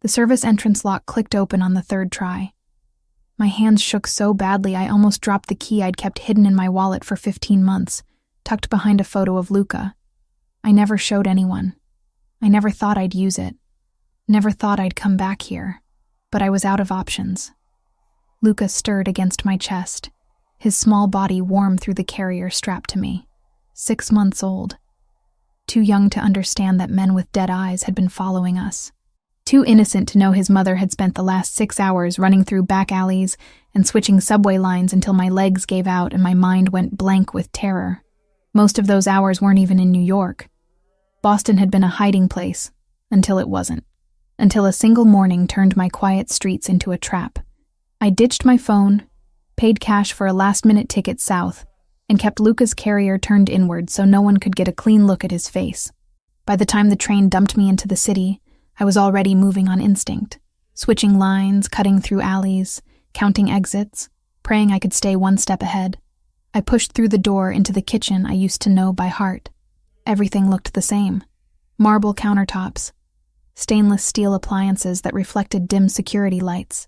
The service entrance lock clicked open on the third try. My hands shook so badly I almost dropped the key I'd kept hidden in my wallet for 15 months, tucked behind a photo of Luca. I never showed anyone. I never thought I'd use it. Never thought I'd come back here. But I was out of options. Luca stirred against my chest, his small body warm through the carrier strapped to me. 6 months old. Too young to understand that men with dead eyes had been following us. Too innocent to know his mother had spent the last 6 hours running through back alleys and switching subway lines until my legs gave out and my mind went blank with terror. Most of those hours weren't even in New York. Boston had been a hiding place, until it wasn't. Until a single morning turned my quiet streets into a trap. I ditched my phone, paid cash for a last-minute ticket south, and kept Luca's carrier turned inward so no one could get a clean look at his face. By the time the train dumped me into the city, I was already moving on instinct, switching lines, cutting through alleys, counting exits, praying I could stay one step ahead. I pushed through the door into the kitchen I used to know by heart. Everything looked the same. Marble countertops, stainless steel appliances that reflected dim security lights.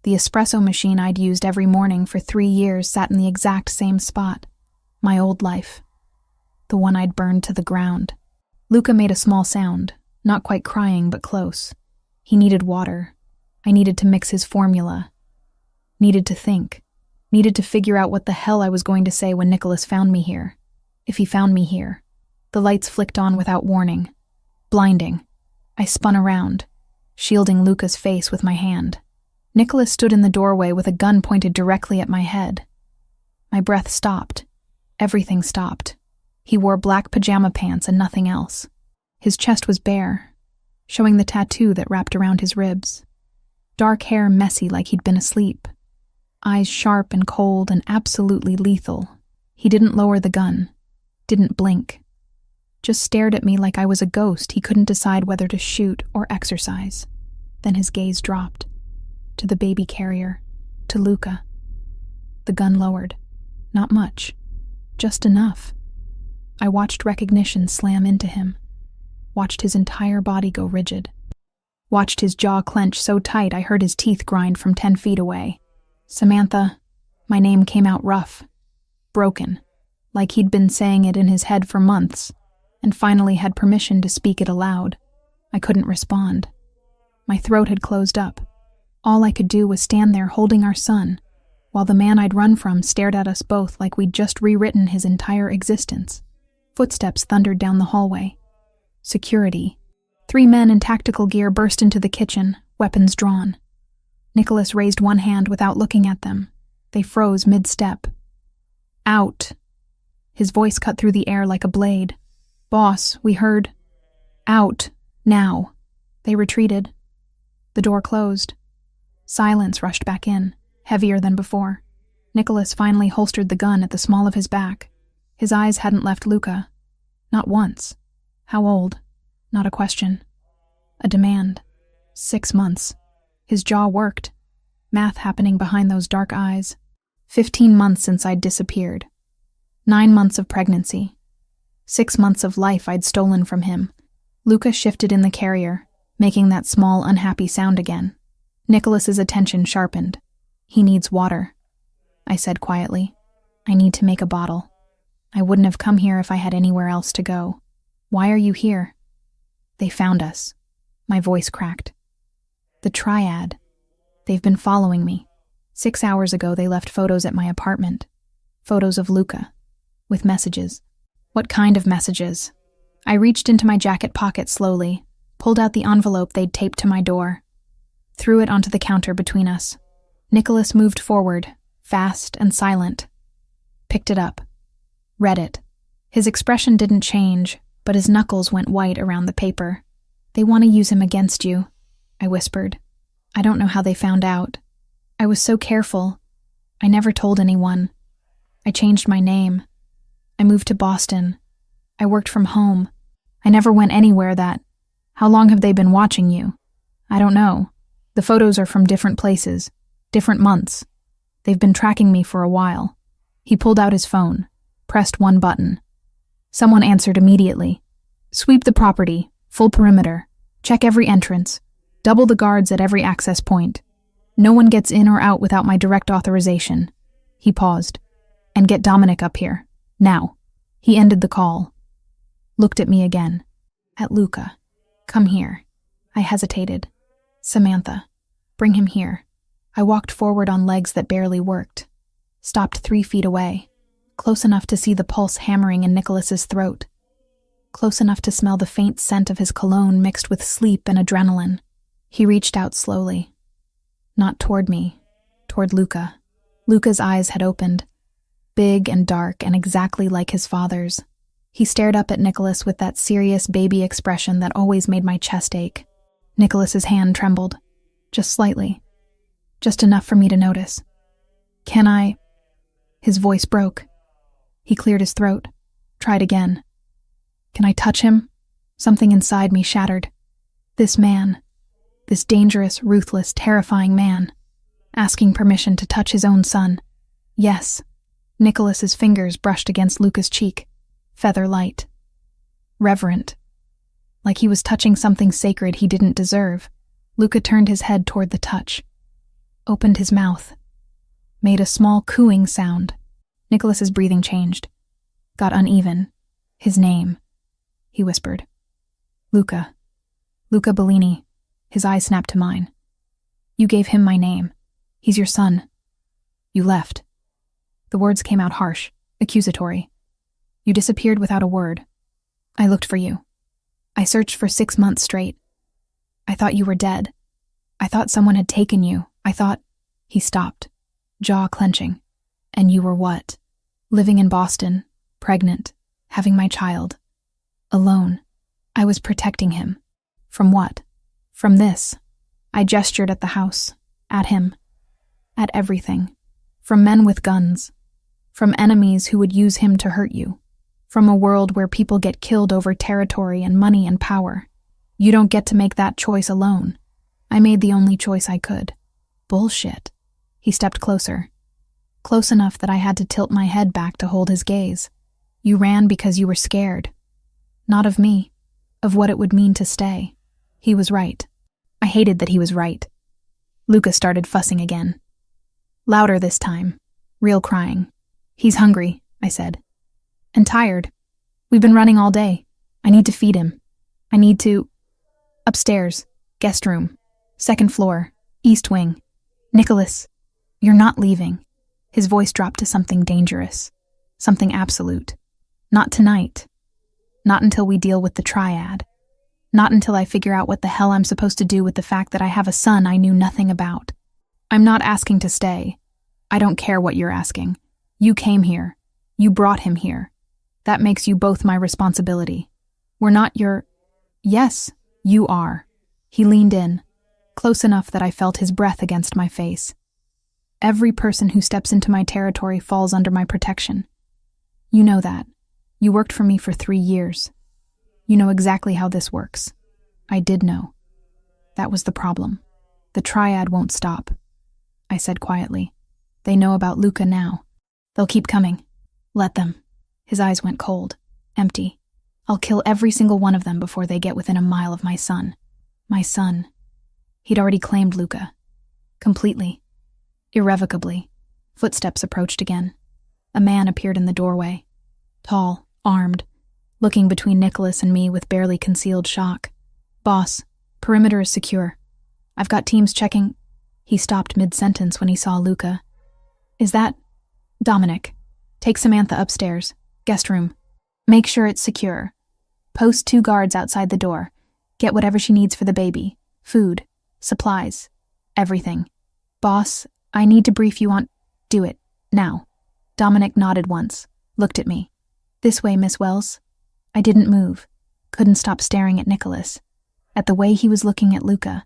The espresso machine I'd used every morning for 3 years sat in the exact same spot. My old life. The one I'd burned to the ground. Luca made a small sound, not quite crying but close. He needed water. I needed to mix his formula. Needed to think. Needed to figure out what the hell I was going to say when Nicholas found me here. If he found me here. The lights flicked on without warning. Blinding. I spun around, shielding Luca's face with my hand. Nicholas stood in the doorway with a gun pointed directly at my head. My breath stopped. Everything stopped. He wore black pajama pants and nothing else. His chest was bare, showing the tattoo that wrapped around his ribs. Dark hair messy like he'd been asleep. Eyes sharp and cold and absolutely lethal. He didn't lower the gun. Didn't blink. Just stared at me like I was a ghost he couldn't decide whether to shoot or exercise. Then his gaze dropped. To the baby carrier. To Luca. The gun lowered. Not much. Just enough. I watched recognition slam into him. Watched his entire body go rigid. Watched his jaw clench so tight I heard his teeth grind from 10 feet away. Samantha. My name came out rough. Broken. Like he'd been saying it in his head for months. And finally had permission to speak it aloud. I couldn't respond. My throat had closed up. All I could do was stand there holding our son, while the man I'd run from stared at us both like we'd just rewritten his entire existence. Footsteps thundered down the hallway. Security. 3 men in tactical gear burst into the kitchen, weapons drawn. Nicholas raised one hand without looking at them. They froze mid-step. Out. His voice cut through the air like a blade. Boss, we heard. Out. Now. They retreated. The door closed. Silence rushed back in, heavier than before. Nicholas finally holstered the gun at the small of his back. His eyes hadn't left Luca. Not once. How old? Not a question. A demand. 6 months. His jaw worked. Math happening behind those dark eyes. 15 months since I'd disappeared. 9 months of pregnancy. 6 months of life I'd stolen from him. Luca shifted in the carrier, making that small, unhappy sound again. Nicholas's attention sharpened. He needs water. I said quietly. I need to make a bottle. I wouldn't have come here if I had anywhere else to go. Why are you here? They found us. My voice cracked. The triad. They've been following me. 6 hours ago they left photos at my apartment. Photos of Luca. With messages. What kind of messages? I reached into my jacket pocket slowly, pulled out the envelope they'd taped to my door, threw it onto the counter between us. Nicholas moved forward, fast and silent. Picked it up. Read it. His expression didn't change, but his knuckles went white around the paper. They want to use him against you, I whispered. I don't know how they found out. I was so careful. I never told anyone. I changed my name. I moved to Boston. I worked from home. I never went anywhere that... How long have they been watching you? I don't know. The photos are from different places, different months. They've been tracking me for a while. He pulled out his phone, pressed one button. Someone answered immediately. Sweep the property, full perimeter. Check every entrance. Double the guards at every access point. No one gets in or out without my direct authorization." He paused. "And get Dominic up here. Now." He ended the call. Looked at me again. At Luca. "Come here." I hesitated. "Samantha, bring him here." I walked forward on legs that barely worked. Stopped 3 feet away, close enough to see the pulse hammering in Nicholas's throat. Close enough to smell the faint scent of his cologne mixed with sleep and adrenaline. He reached out slowly. Not toward me, toward Luca. Luca's eyes had opened, big and dark and exactly like his father's. He stared up at Nicholas with that serious baby expression that always made my chest ache. Nicholas's hand trembled, just slightly, just enough for me to notice. "Can I?" His voice broke. He cleared his throat, tried again. "Can I touch him?" Something inside me shattered. This man, this dangerous, ruthless, terrifying man, asking permission to touch his own son. Yes. Nicholas's fingers brushed against Luca's cheek, feather light. Reverent. Like he was touching something sacred he didn't deserve. Luca turned his head toward the touch, opened his mouth, made a small cooing sound. Nicholas's breathing changed, got uneven. "His name," he whispered. "Luca. Luca Bellini." His eyes snapped to mine. "You gave him my name. He's your son. You left." The words came out harsh, accusatory. "You disappeared without a word. I looked for you. I searched for 6 months straight. I thought you were dead. I thought someone had taken you. I thought—" He stopped, jaw clenching. "And you were what?" "Living in Boston, pregnant, having my child. Alone. I was protecting him. From what? From this." I gestured at the house, at him, at everything. From men with guns. From enemies who would use him to hurt you. From a world where people get killed over territory and money and power. You don't get to make that choice alone. I made the only choice I could. Bullshit. He stepped closer. Close enough that I had to tilt my head back to hold his gaze. You ran because you were scared. Not of me, of what it would mean to stay. He was right. I hated that he was right. Luca started fussing again. Louder this time. Real crying. "He's hungry," I said. "And tired. We've been running all day. I need to feed him. I need to—" "Upstairs. Guest room. 2nd floor. East wing. Nicholas, you're not leaving." His voice dropped to something dangerous. Something absolute. "Not tonight. Not until we deal with the triad. Not until I figure out what the hell I'm supposed to do with the fact that I have a son I knew nothing about. I'm not asking to stay. I don't care what you're asking. You came here. You brought him here. That makes you both my responsibility. We're not your—" "Yes, you are." He leaned in, close enough that I felt his breath against my face. "Every person who steps into my territory falls under my protection. You know that. You worked for me for 3 years. You know exactly how this works." I did know. That was the problem. The triad won't stop. I said quietly. "They know about Luca now. They'll keep coming. Let them." His eyes went cold, empty. "I'll kill every single one of them before they get within a mile of my son." My son. He'd already claimed Luca. Completely. Irrevocably. Footsteps approached again. A man appeared in the doorway. Tall, armed, looking between Nicholas and me with barely concealed shock. "Boss, perimeter is secure. I've got teams checking—" He stopped mid-sentence when he saw Luca. "Is that—" "Dominic. Take Samantha upstairs. Guest room. Make sure it's secure. Post 2 guards outside the door. Get whatever she needs for the baby. Food. Supplies. Everything. Boss, I need to brief you on—" "Do it. Now." Dominic nodded once. Looked at me. "This way, Miss Wells." I didn't move. Couldn't stop staring at Nicholas. At the way he was looking at Luca.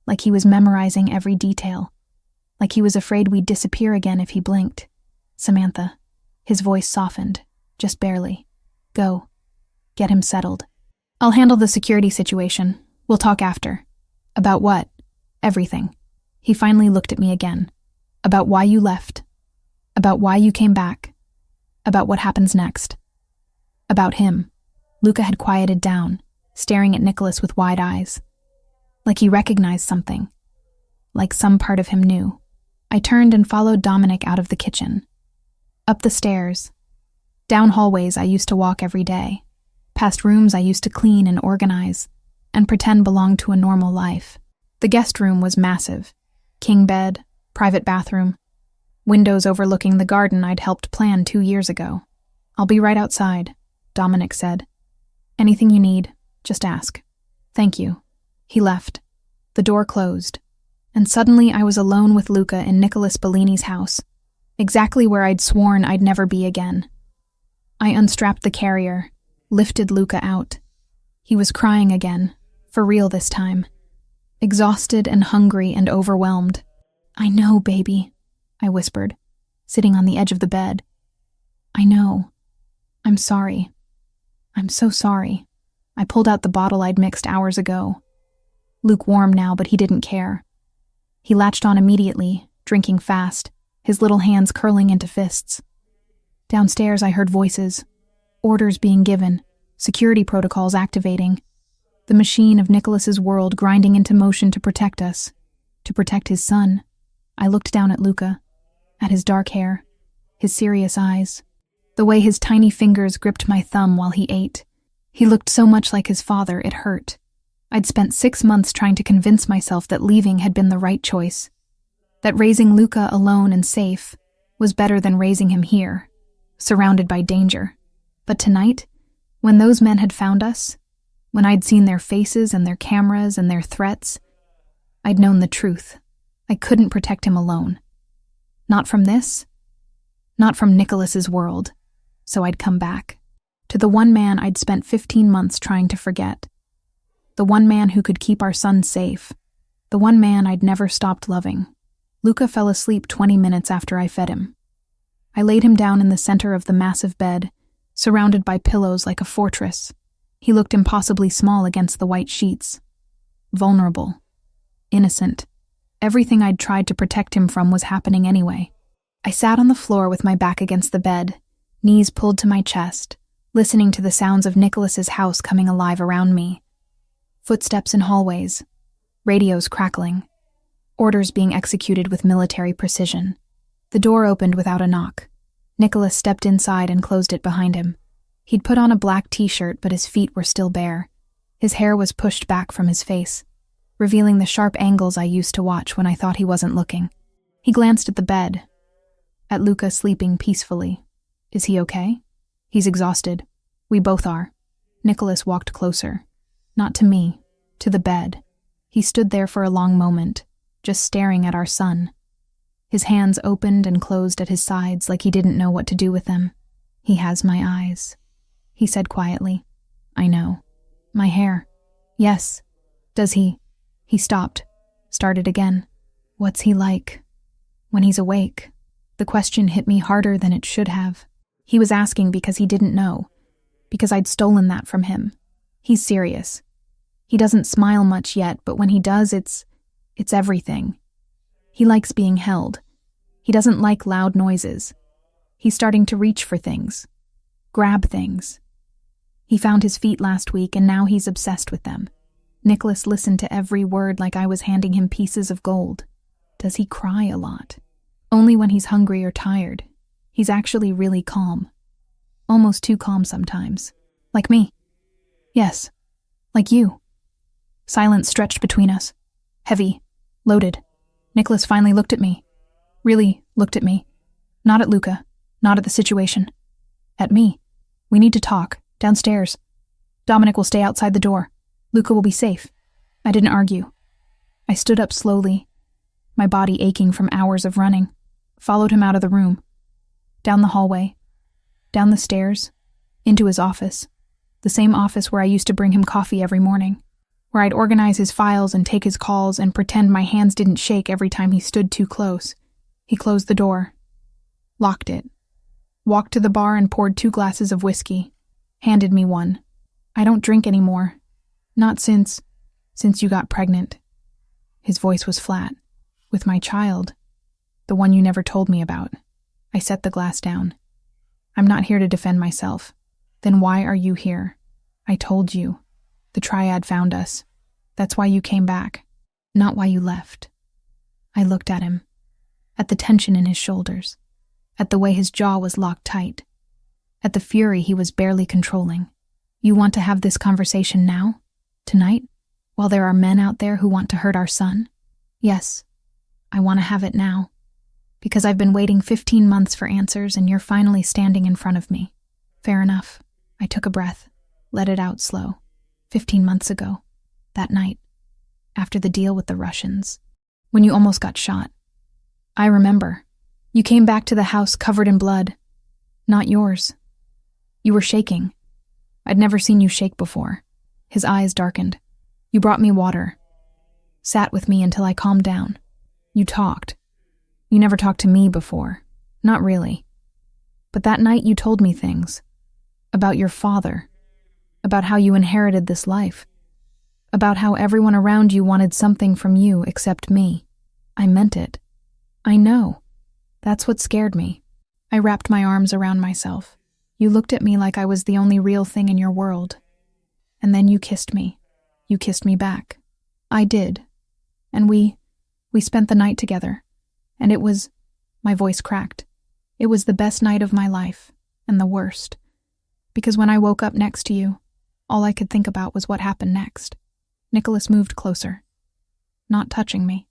Like he was memorizing every detail. Like he was afraid we'd disappear again if he blinked. "Samantha." His voice softened, just barely. "Go. Get him settled. I'll handle the security situation. We'll talk after." "About what?" "Everything." He finally looked at me again. "About why you left. About why you came back. About what happens next. About him." Luca had quieted down, staring at Nicholas with wide eyes. like he recognized something, like some part of him knew. I turned and followed Dominic out of the kitchen. Up the stairs, down hallways I used to walk every day, past rooms I used to clean and organize, and pretend belonged to a normal life. The guest room was massive. King bed, private bathroom, windows overlooking the garden I'd helped plan 2 years ago. "I'll be right outside," Dominic said. "Anything you need, just ask." "Thank you." He left. The door closed, and suddenly I was alone with Luca in Nicholas Bellini's house, exactly where I'd sworn I'd never be again. I unstrapped the carrier, lifted Luca out. He was crying again, for real this time. Exhausted and hungry and overwhelmed. "I know, baby," I whispered, sitting on the edge of the bed. "I know. I'm sorry. I'm so sorry." I pulled out the bottle I'd mixed hours ago. Lukewarm now, but he didn't care. He latched on immediately, drinking fast, his little hands curling into fists. Downstairs I heard voices, orders being given, security protocols activating, the machine of Nicholas's world grinding into motion to protect us, to protect his son. I looked down at Luca, at his dark hair, his serious eyes, the way his tiny fingers gripped my thumb while he ate. He looked so much like his father, it hurt. I'd spent 6 months trying to convince myself that leaving had been the right choice, that raising Luca alone and safe was better than raising him here, surrounded by danger. But tonight, when those men had found us, when I'd seen their faces and their cameras and their threats, I'd known the truth. I couldn't protect him alone. Not from this, not from Nicholas's world. So I'd come back, to the one man I'd spent 15 months trying to forget. The one man who could keep our son safe. The one man I'd never stopped loving. Luca fell asleep 20 minutes after I fed him. I laid him down in the center of the massive bed, surrounded by pillows like a fortress. He looked impossibly small against the white sheets. Vulnerable. Innocent. Everything I'd tried to protect him from was happening anyway. I sat on the floor with my back against the bed, knees pulled to my chest, listening to the sounds of Nicholas's house coming alive around me. Footsteps in hallways, radios crackling, orders being executed with military precision. The door opened without a knock. Nicholas stepped inside and closed it behind him. He'd put on a black t-shirt, but his feet were still bare. His hair was pushed back from his face, revealing the sharp angles I used to watch when I thought he wasn't looking. He glanced at the bed, at Luca sleeping peacefully. "Is he okay?" "He's exhausted. We both are." Nicholas walked closer. Not to me, to the bed. He stood there for a long moment, just staring at our son. His hands opened and closed at his sides like he didn't know what to do with them. "He has my eyes," he said quietly. "I know. My hair. Yes. Does he?" He stopped, started again. "What's he like when he's awake?" The question hit me harder than it should have. He was asking because he didn't know, because I'd stolen that from him. He's serious. He doesn't smile much yet, but when he does, it's everything. He likes being held. He doesn't like loud noises. He's starting to reach for things, grab things. He found his feet last week, and now he's obsessed with them. Nicholas listened to every word like I was handing him pieces of gold. Does he cry a lot? Only when he's hungry or tired. He's actually really calm. Almost too calm sometimes. Like me. Yes. Like you. Silence stretched between us. Heavy. Loaded. Nicholas finally looked at me. Really looked at me. Not at Luca. Not at the situation. At me. "We need to talk. Downstairs. Dominic will stay outside the door. Luca will be safe." I didn't argue. I stood up slowly, my body aching from hours of running, followed him out of the room. Down the hallway. Down the stairs. Into his office. The same office where I used to bring him coffee every morning. Where I'd organize his files and take his calls and pretend my hands didn't shake every time he stood too close. He closed the door. Locked it. Walked to the bar and poured 2 glasses of whiskey. Handed me one. "I don't drink anymore. Not since you got pregnant." His voice was flat. "With my child. The one you never told me about." I set the glass down. "I'm not here to defend myself." "Then why are you here?" "I told you. The triad found us. That's why you came back, not why you left. I looked at him, at the tension in his shoulders, at the way his jaw was locked tight, at the fury he was barely controlling. You want to have this conversation now? Tonight? While there are men out there who want to hurt our son? Yes, I want to have it now. Because I've been waiting 15 months for answers and you're finally standing in front of me. Fair enough. I took a breath, let it out slow. 15 months ago. That night. After the deal with the Russians. When you almost got shot. I remember. You came back to the house covered in blood. Not yours. You were shaking. I'd never seen you shake before. His eyes darkened. You brought me water. Sat with me until I calmed down. You talked. You never talked to me before. Not really. But that night you told me things. About your father. About how you inherited this life. About how everyone around you wanted something from you except me. I meant it. I know. That's what scared me. I wrapped my arms around myself. You looked at me like I was the only real thing in your world. And then you kissed me. You kissed me back. I did. And we spent the night together. And it was, my voice cracked. It was the best night of my life, and the worst. Because when I woke up next to you, all I could think about was what happened next. Nicholas moved closer. Not touching me.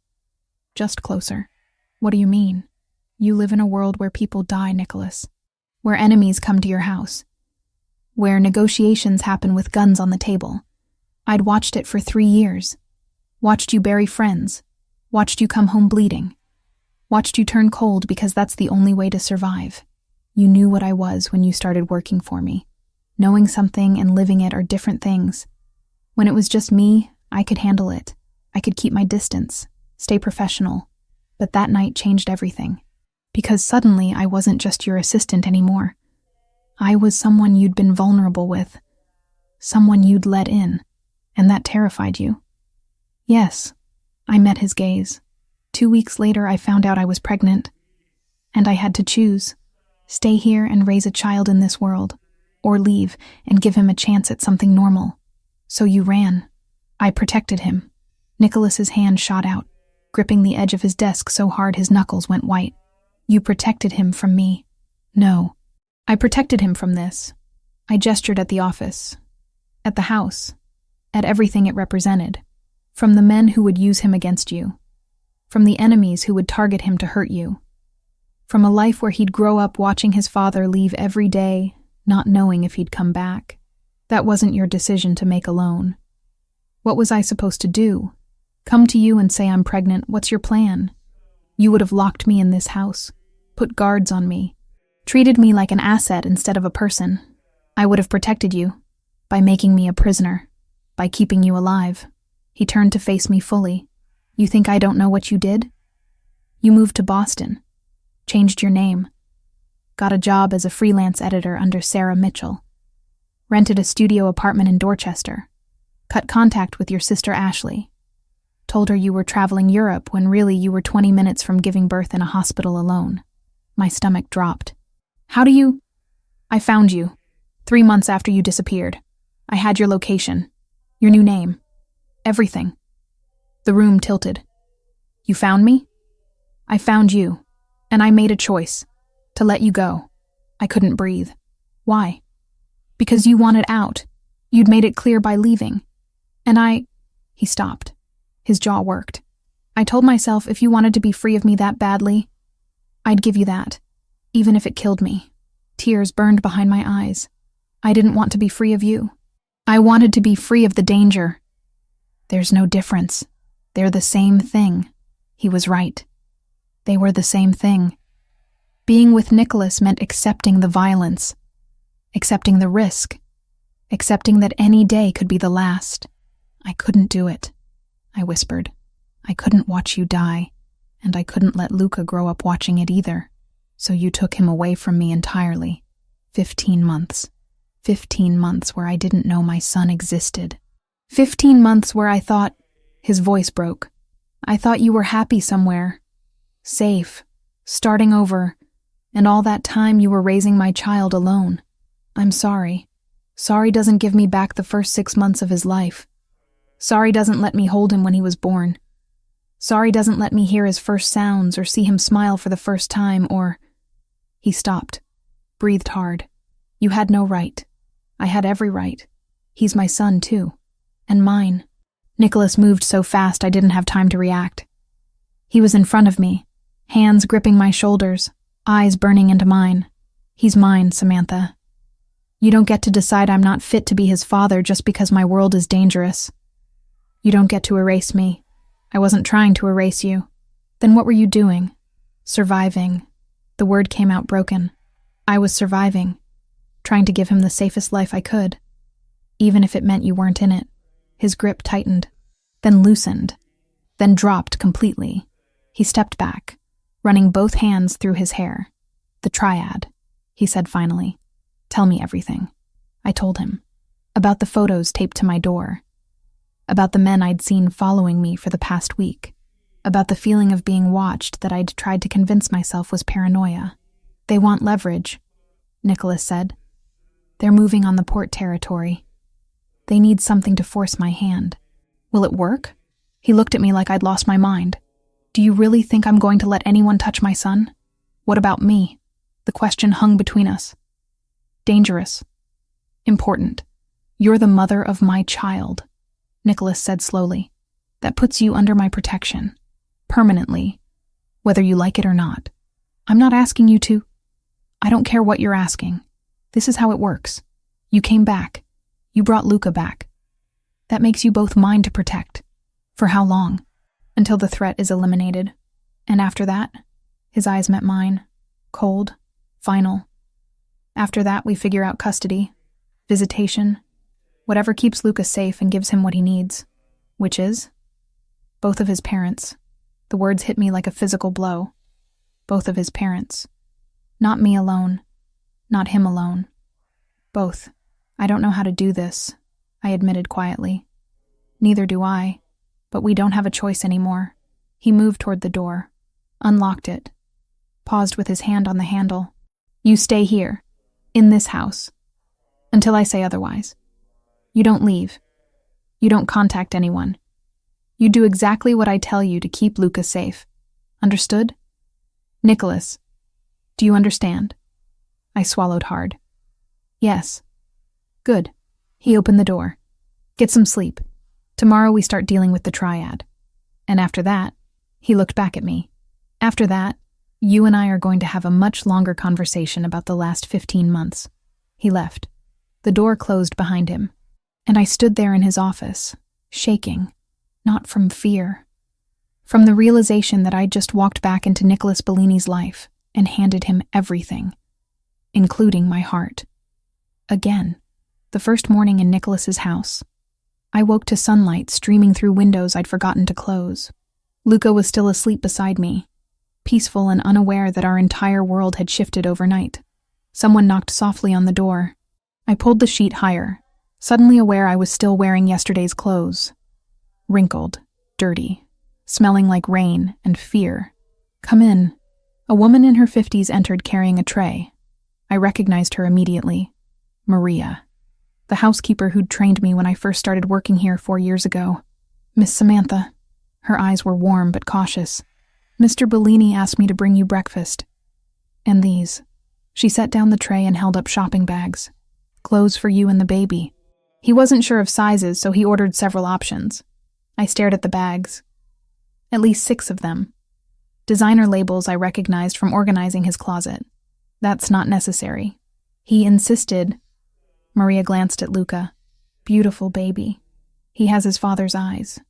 Just closer. What do you mean? You live in a world where people die, Nicholas. Where enemies come to your house. Where negotiations happen with guns on the table. I'd watched it for 3 years. Watched you bury friends. Watched you come home bleeding. Watched you turn cold because that's the only way to survive. You knew what I was when you started working for me. Knowing something and living it are different things. When it was just me, I could handle it. I could keep my distance, stay professional. But that night changed everything. Because suddenly I wasn't just your assistant anymore. I was someone you'd been vulnerable with. Someone you'd let in. And that terrified you. Yes, I met his gaze. 2 weeks later, I found out I was pregnant. And I had to choose. Stay here and raise a child in this world. Or leave and give him a chance at something normal. So you ran. I protected him. Nicholas's hand shot out, gripping the edge of his desk so hard his knuckles went white. You protected him from me. No. I protected him from this. I gestured at the office. At the house. At everything it represented. From the men who would use him against you. From the enemies who would target him to hurt you. From a life where he'd grow up watching his father leave every day, not knowing if he'd come back. That wasn't your decision to make alone. What was I supposed to do? Come to you and say I'm pregnant, what's your plan? You would have locked me in this house, put guards on me, treated me like an asset instead of a person. I would have protected you, by making me a prisoner, by keeping you alive. He turned to face me fully. You think I don't know what you did? You moved to Boston, changed your name, got a job as a freelance editor under Sarah Mitchell, rented a studio apartment in Dorchester, cut contact with your sister Ashley, told her you were traveling Europe when really you were 20 minutes from giving birth in a hospital alone. My stomach dropped. How do you? I found you, 3 months after you disappeared. I had your location, your new name, everything. The room tilted. You found me? I found you, and I made a choice, to let you go. I couldn't breathe. Why? Because you wanted out. You'd made it clear by leaving. And He stopped. His jaw worked. I told myself if you wanted to be free of me that badly, I'd give you that, even if it killed me. Tears burned behind my eyes. I didn't want to be free of you. I wanted to be free of the danger. There's no difference. They're the same thing. He was right. They were the same thing. Being with Nicholas meant accepting the violence, accepting the risk, accepting that any day could be the last. I couldn't do it, I whispered. I couldn't watch you die, and I couldn't let Luca grow up watching it either. So you took him away from me entirely. 15 months. 15 months where I didn't know my son existed. 15 months where I thought, his voice broke. I thought you were happy somewhere. Safe. Starting over. And all that time you were raising my child alone. I'm sorry. Sorry doesn't give me back the first 6 months of his life. Sorry doesn't let me hold him when he was born. Sorry doesn't let me hear his first sounds or see him smile for the first time or... He stopped, breathed hard. You had no right. I had every right. He's my son, too. And mine. Nicholas moved so fast I didn't have time to react. He was in front of me, hands gripping my shoulders, eyes burning into mine. He's mine, Samantha. You don't get to decide I'm not fit to be his father just because my world is dangerous. You don't get to erase me. I wasn't trying to erase you. Then what were you doing? Surviving. The word came out broken. I was surviving, trying to give him the safest life I could, even if it meant you weren't in it. His grip tightened, then loosened, then dropped completely. He stepped back, running both hands through his hair. The triad, he said finally. Tell me everything. I told him. About the photos taped to my door. About the men I'd seen following me for the past week. About the feeling of being watched that I'd tried to convince myself was paranoia. They want leverage, Nicholas said. They're moving on the port territory. They need something to force my hand. Will it work? He looked at me like I'd lost my mind. Do you really think I'm going to let anyone touch my son? What about me? The question hung between us. Dangerous. Important. You're the mother of my child, Nicholas said slowly. That puts you under my protection. Permanently. Whether you like it or not. I'm not asking you to. I don't care what you're asking. This is how it works. You came back. You brought Luca back. That makes you both mine to protect. For how long? Until the threat is eliminated. And after that? His eyes met mine. Cold. Final. After that, we figure out custody. Visitation. Whatever keeps Luca safe and gives him what he needs. Which is? Both of his parents. The words hit me like a physical blow. Both of his parents. Not me alone. Not him alone. Both. I don't know how to do this, I admitted quietly. Neither do I, but we don't have a choice anymore. He moved toward the door, unlocked it, paused with his hand on the handle. You stay here, in this house, until I say otherwise. You don't leave. You don't contact anyone. You do exactly what I tell you to keep Luca safe. Understood? Nicholas, do you understand? I swallowed hard. Yes. Good. He opened the door. Get some sleep. Tomorrow we start dealing with the triad. And after that, he looked back at me. After that, you and I are going to have a much longer conversation about the last 15 months. He left. The door closed behind him. And I stood there in his office, shaking, not from fear, from the realization that I'd just walked back into Nicholas Bellini's life and handed him everything, including my heart. Again, the first morning in Nicholas's house. I woke to sunlight streaming through windows I'd forgotten to close. Luca was still asleep beside me, peaceful and unaware that our entire world had shifted overnight. Someone knocked softly on the door. I pulled the sheet higher, suddenly aware I was still wearing yesterday's clothes. Wrinkled, dirty, smelling like rain and fear. Come in. A woman in her 50s entered carrying a tray. I recognized her immediately. Maria. The housekeeper who'd trained me when I first started working here 4 years ago. Miss Samantha. Her eyes were warm but cautious. Mr. Bellini asked me to bring you breakfast. And these. She set down the tray and held up shopping bags. Clothes for you and the baby. He wasn't sure of sizes, so he ordered several options. I stared at the bags. At least 6 of them. Designer labels I recognized from organizing his closet. That's not necessary. He insisted. Maria glanced at Luca. Beautiful baby. He has his father's eyes.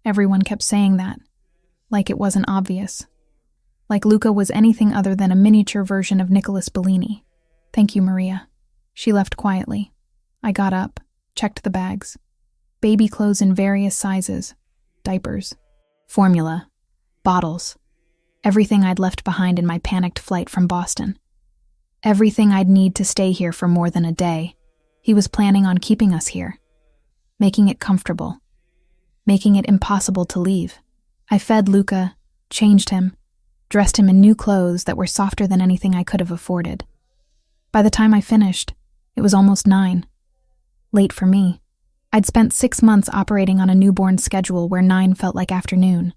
Everyone kept saying that. Like it wasn't obvious. Like Luca was anything other than a miniature version of Nicholas Bellini. Thank you, Maria. She left quietly. I got up, checked the bags. Baby clothes in various sizes. Diapers. Formula. Bottles. Everything I'd left behind in my panicked flight from Boston. Everything I'd need to stay here for more than a day. He was planning on keeping us here. Making it comfortable. Making it impossible to leave. I fed Luca, changed him, dressed him in new clothes that were softer than anything I could have afforded. By the time I finished, it was almost 9. Late for me. I'd spent 6 months operating on a newborn schedule where 9 felt like afternoon.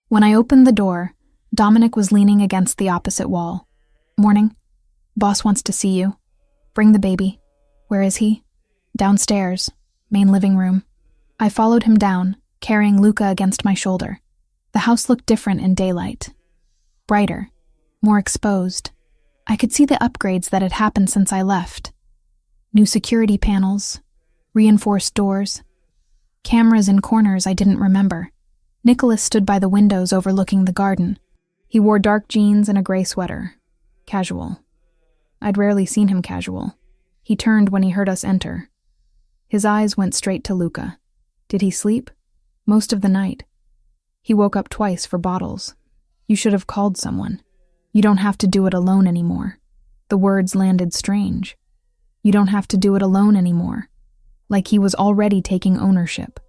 When I opened the door, Dominic was leaning against the opposite wall. "Morning. Boss wants to see you. Bring the baby." "Where is he?" "Downstairs. Main living room." I followed him down, carrying Luca against my shoulder. The house looked different in daylight. Brighter. More exposed. I could see the upgrades that had happened since I left. New security panels. Reinforced doors. Cameras in corners I didn't remember. Nicholas stood by the windows overlooking the garden. He wore dark jeans and a gray sweater. Casual. I'd rarely seen him casual. He turned when he heard us enter. His eyes went straight to Luca. Did he sleep? Most of the night. He woke up twice for bottles. "You should have called someone. You don't have to do it alone anymore." The words landed strange. You don't have to do it alone anymore. Like he was already taking ownership.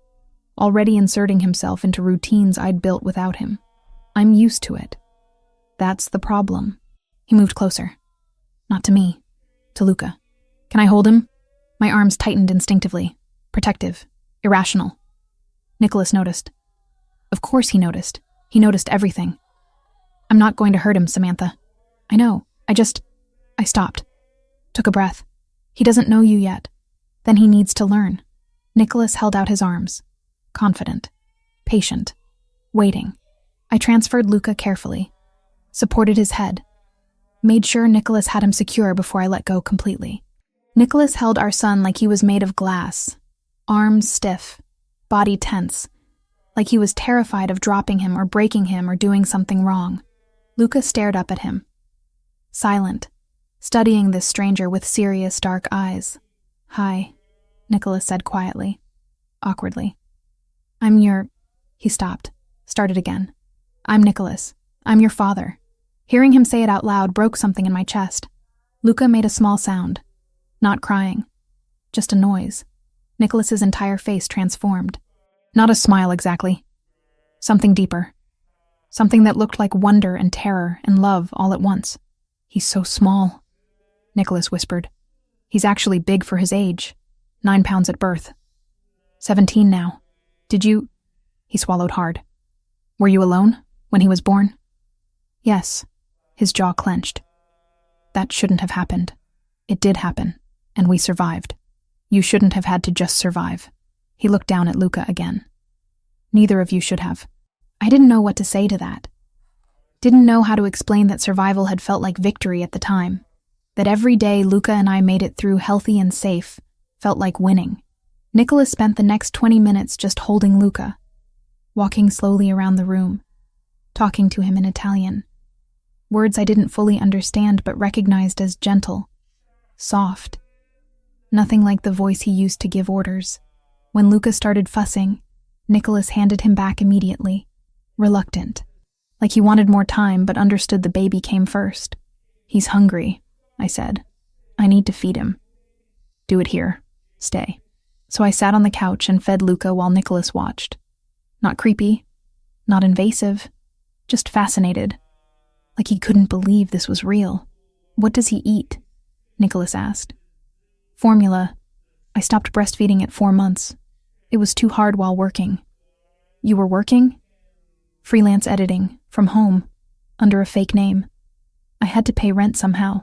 Already inserting himself into routines I'd built without him. I'm used to it. That's the problem. He moved closer. Not to me. To Luca. "Can I hold him?" My arms tightened instinctively. Protective. Irrational. Nicholas noticed. Of course he noticed. He noticed everything. "I'm not going to hurt him, Samantha." "I know. I stopped. Took a breath. He doesn't know you yet. Then he needs to learn." Nicholas held out his arms. Confident. Patient. Waiting. I transferred Luca carefully. Supported his head. Made sure Nicholas had him secure before I let go completely. Nicholas held our son like he was made of glass. Arms stiff. Body tense. Like he was terrified of dropping him or breaking him or doing something wrong. Luca stared up at him. Silent. Studying this stranger with serious dark eyes. "Hi," Nicholas said quietly. Awkwardly. He stopped. Started again. "I'm Nicholas. I'm your father." Hearing him say it out loud broke something in my chest. Luca made a small sound. Not crying. Just a noise. Nicholas's entire face transformed. Not a smile exactly. Something deeper. Something that looked like wonder and terror and love all at once. "He's so small," Nicholas whispered. "He's actually big for his age. 9 pounds at birth. 17 now. Did you—" He swallowed hard. "Were you alone when he was born?" "Yes." His jaw clenched. "That shouldn't have happened. It did happen, and we survived. You shouldn't have had to just survive." He looked down at Luca again. "Neither of you should have." I didn't know what to say to that. Didn't know how to explain that survival had felt like victory at the time. That every day Luca and I made it through healthy and safe felt like winning. Nicholas spent the next 20 minutes just holding Luca, walking slowly around the room, talking to him in Italian. Words I didn't fully understand but recognized as gentle, soft. Nothing like the voice he used to give orders. When Luca started fussing, Nicholas handed him back immediately, reluctant, like he wanted more time but understood the baby came first. "He's hungry," I said. "I need to feed him." "Do it here. Stay." So I sat on the couch and fed Luca while Nicholas watched. Not creepy, not invasive, just fascinated. Like he couldn't believe this was real. "What does he eat?" Nicholas asked. "Formula. I stopped breastfeeding at 4 months. It was too hard while working." "You were working?" "Freelance editing, from home, under a fake name. I had to pay rent somehow."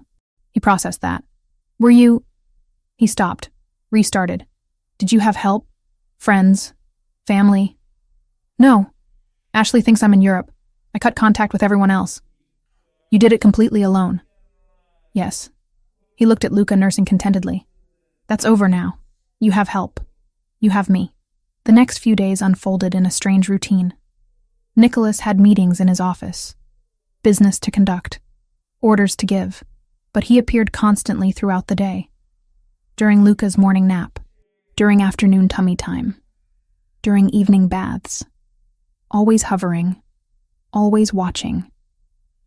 He processed that. "Were you—" He stopped, restarted. "Did you have help? Friends? Family?" "No. Ashley thinks I'm in Europe. I cut contact with everyone else." "You did it completely alone?" "Yes." He looked at Luca nursing contentedly. "That's over now. You have help. You have me." The next few days unfolded in a strange routine. Nicholas had meetings in his office. Business to conduct. Orders to give. But he appeared constantly throughout the day. During Luca's morning nap. During afternoon tummy time. During evening baths. Always hovering. Always watching.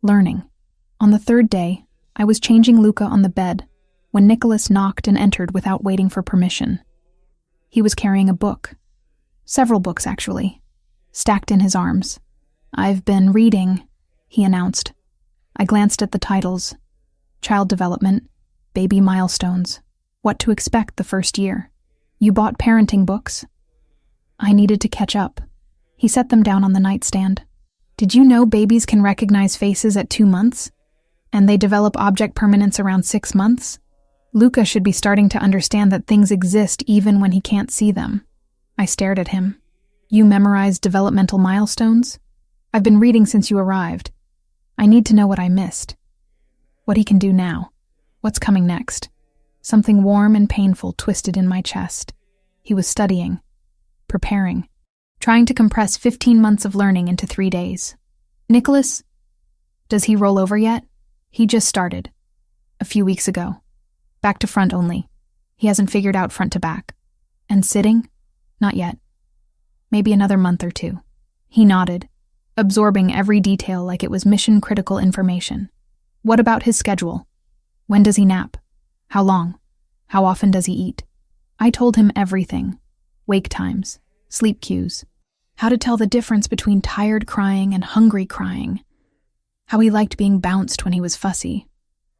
Learning. On the 3rd day, I was changing Luca on the bed when Nicholas knocked and entered without waiting for permission. He was carrying a book. Several books, actually. Stacked in his arms. "I've been reading," he announced. I glanced at the titles. Child Development, Baby Milestones, What to Expect the First Year. You bought parenting books? I needed to catch up. He set them down on the nightstand. Did you know babies can recognize faces at 2 months? And they develop object permanence around 6 months? Luca should be starting to understand that things exist even when he can't see them. I stared at him. You memorized developmental milestones? I've been reading since you arrived. I need to know what I missed. What he can do now. What's coming next? Something warm and painful twisted in my chest. He was studying, preparing, trying to compress 15 months of learning into 3 days. Nicholas? Does he roll over yet? He just started. A few weeks ago. Back to front only. He hasn't figured out front to back. And sitting? Not yet. Maybe another month or 2. He nodded, absorbing every detail like it was mission-critical information. What about his schedule? When does he nap? How long? How often does he eat? I told him everything. Wake times, sleep cues, how to tell the difference between tired crying and hungry crying, how he liked being bounced when he was fussy,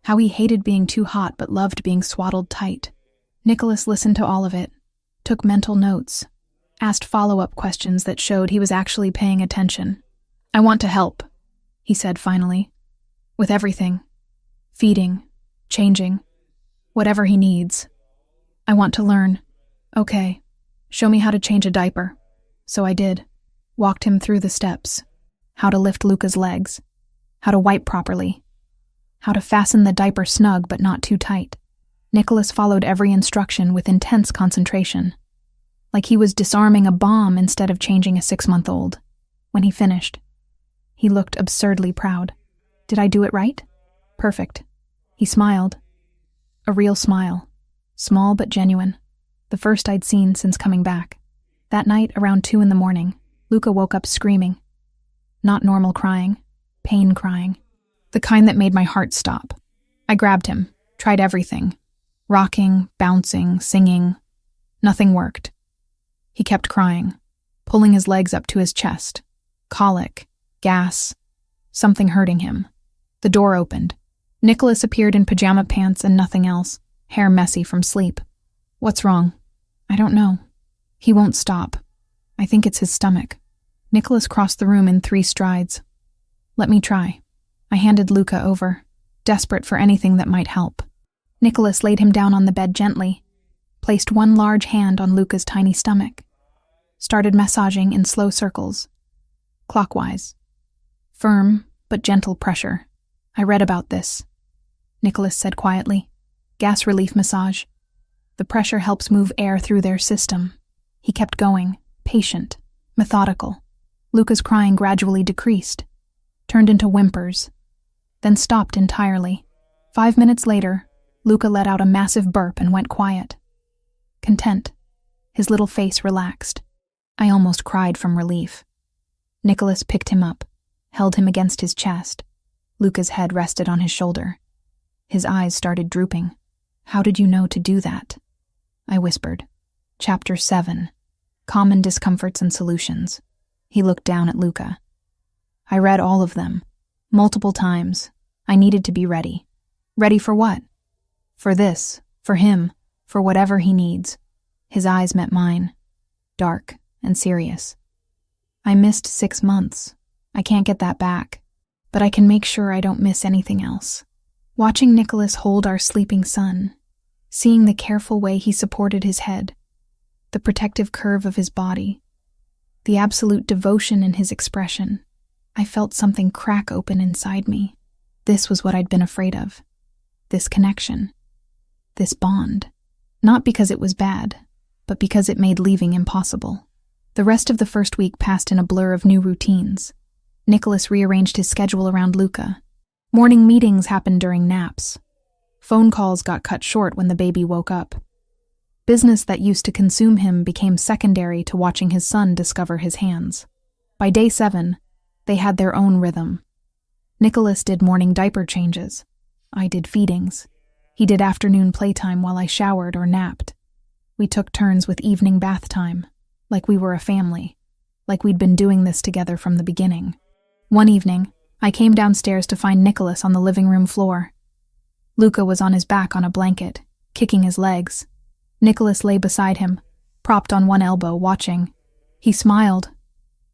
how he hated being too hot but loved being swaddled tight. Nicholas listened to all of it, took mental notes, asked follow-up questions that showed he was actually paying attention. I want to help, he said finally, with everything. Feeding, changing, whatever he needs. I want to learn. Okay, show me how to change a diaper. So I did. Walked him through the steps. How to lift Luca's legs. How to wipe properly. How to fasten the diaper snug but not too tight. Nicholas followed every instruction with intense concentration, like he was disarming a bomb instead of changing a 6-month-old. When he finished, he looked absurdly proud. Did I do it right? Perfect. He smiled. A real smile. Small but genuine. The first I'd seen since coming back. That night, around 2 a.m, Luca woke up screaming. Not normal crying. Pain crying. The kind that made my heart stop. I grabbed him, tried everything. Rocking, bouncing, singing. Nothing worked. He kept crying, pulling his legs up to his chest. Colic, gas, something hurting him. The door opened. Nicholas appeared in pajama pants and nothing else, hair messy from sleep. What's wrong? I don't know. He won't stop. I think it's his stomach. Nicholas crossed the room in 3 strides. Let me try. I handed Luca over, desperate for anything that might help. Nicholas laid him down on the bed gently, placed one large hand on Luca's tiny stomach, started massaging in slow circles, clockwise. Firm, but gentle pressure. I read about this, Nicholas said quietly. Gas relief massage. The pressure helps move air through their system. He kept going, patient, methodical. Luca's crying gradually decreased, turned into whimpers, then stopped entirely. 5 minutes later, Luca let out a massive burp and went quiet. Content. His little face relaxed. I almost cried from relief. Nicholas picked him up, held him against his chest. Luca's head rested on his shoulder. His eyes started drooping. How did you know to do that? I whispered. Chapter 7. Common Discomforts and Solutions. He looked down at Luca. I read all of them. Multiple times. I needed to be ready. Ready for what? For this, for him, for whatever he needs. His eyes met mine. Dark and serious. I missed 6 months. I can't get that back. But I can make sure I don't miss anything else. Watching Nicholas hold our sleeping son, seeing the careful way he supported his head, the protective curve of his body, the absolute devotion in his expression, I felt something crack open inside me. This was what I'd been afraid of. This connection. This bond. Not because it was bad, but because it made leaving impossible. The rest of the first week passed in a blur of new routines. Nicholas rearranged his schedule around Luca. Morning meetings happened during naps. Phone calls got cut short when the baby woke up. Business that used to consume him became secondary to watching his son discover his hands. By day 7, they had their own rhythm. Nicholas did morning diaper changes. I did feedings. He did afternoon playtime while I showered or napped. We took turns with evening bath time, like we were a family, like we'd been doing this together from the beginning. One evening, I came downstairs to find Nicholas on the living room floor. Luca was on his back on a blanket, kicking his legs. Nicholas lay beside him, propped on one elbow, watching. He smiled,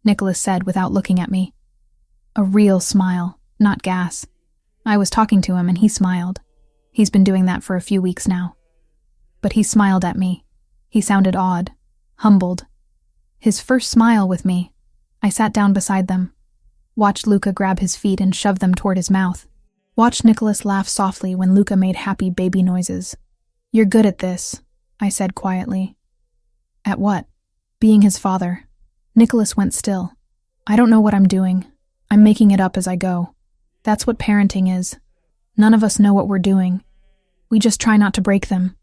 Nicholas said without looking at me. A real smile, not gas. I was talking to him and he smiled. He's been doing that for a few weeks now. But he smiled at me. He sounded odd, humbled. His first smile with me. I sat down beside them. Watched Luca grab his feet and shove them toward his mouth. Watched Nicholas laugh softly when Luca made happy baby noises. "You're good at this," I said quietly. "At what?" "Being his father." Nicholas went still. "I don't know what I'm doing. I'm making it up as I go. That's what parenting is. None of us know what we're doing. We just try not to break them.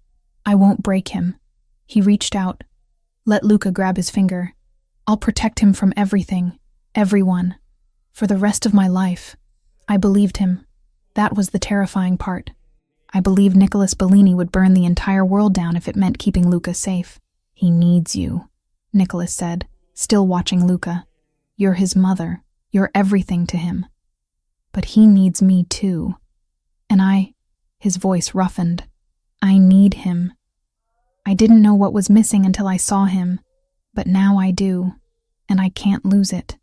I won't break him." He reached out. "Let Luca grab his finger. I'll protect him from everything, everyone, for the rest of my life." I believed him. That was the terrifying part. I believed Nicholas Bellini would burn the entire world down if it meant keeping Luca safe. "He needs you," Nicholas said, still watching Luca. "You're his mother. You're everything to him. But he needs me too. And his voice roughened. I need him. I didn't know what was missing until I saw him, but now I do, and I can't lose it.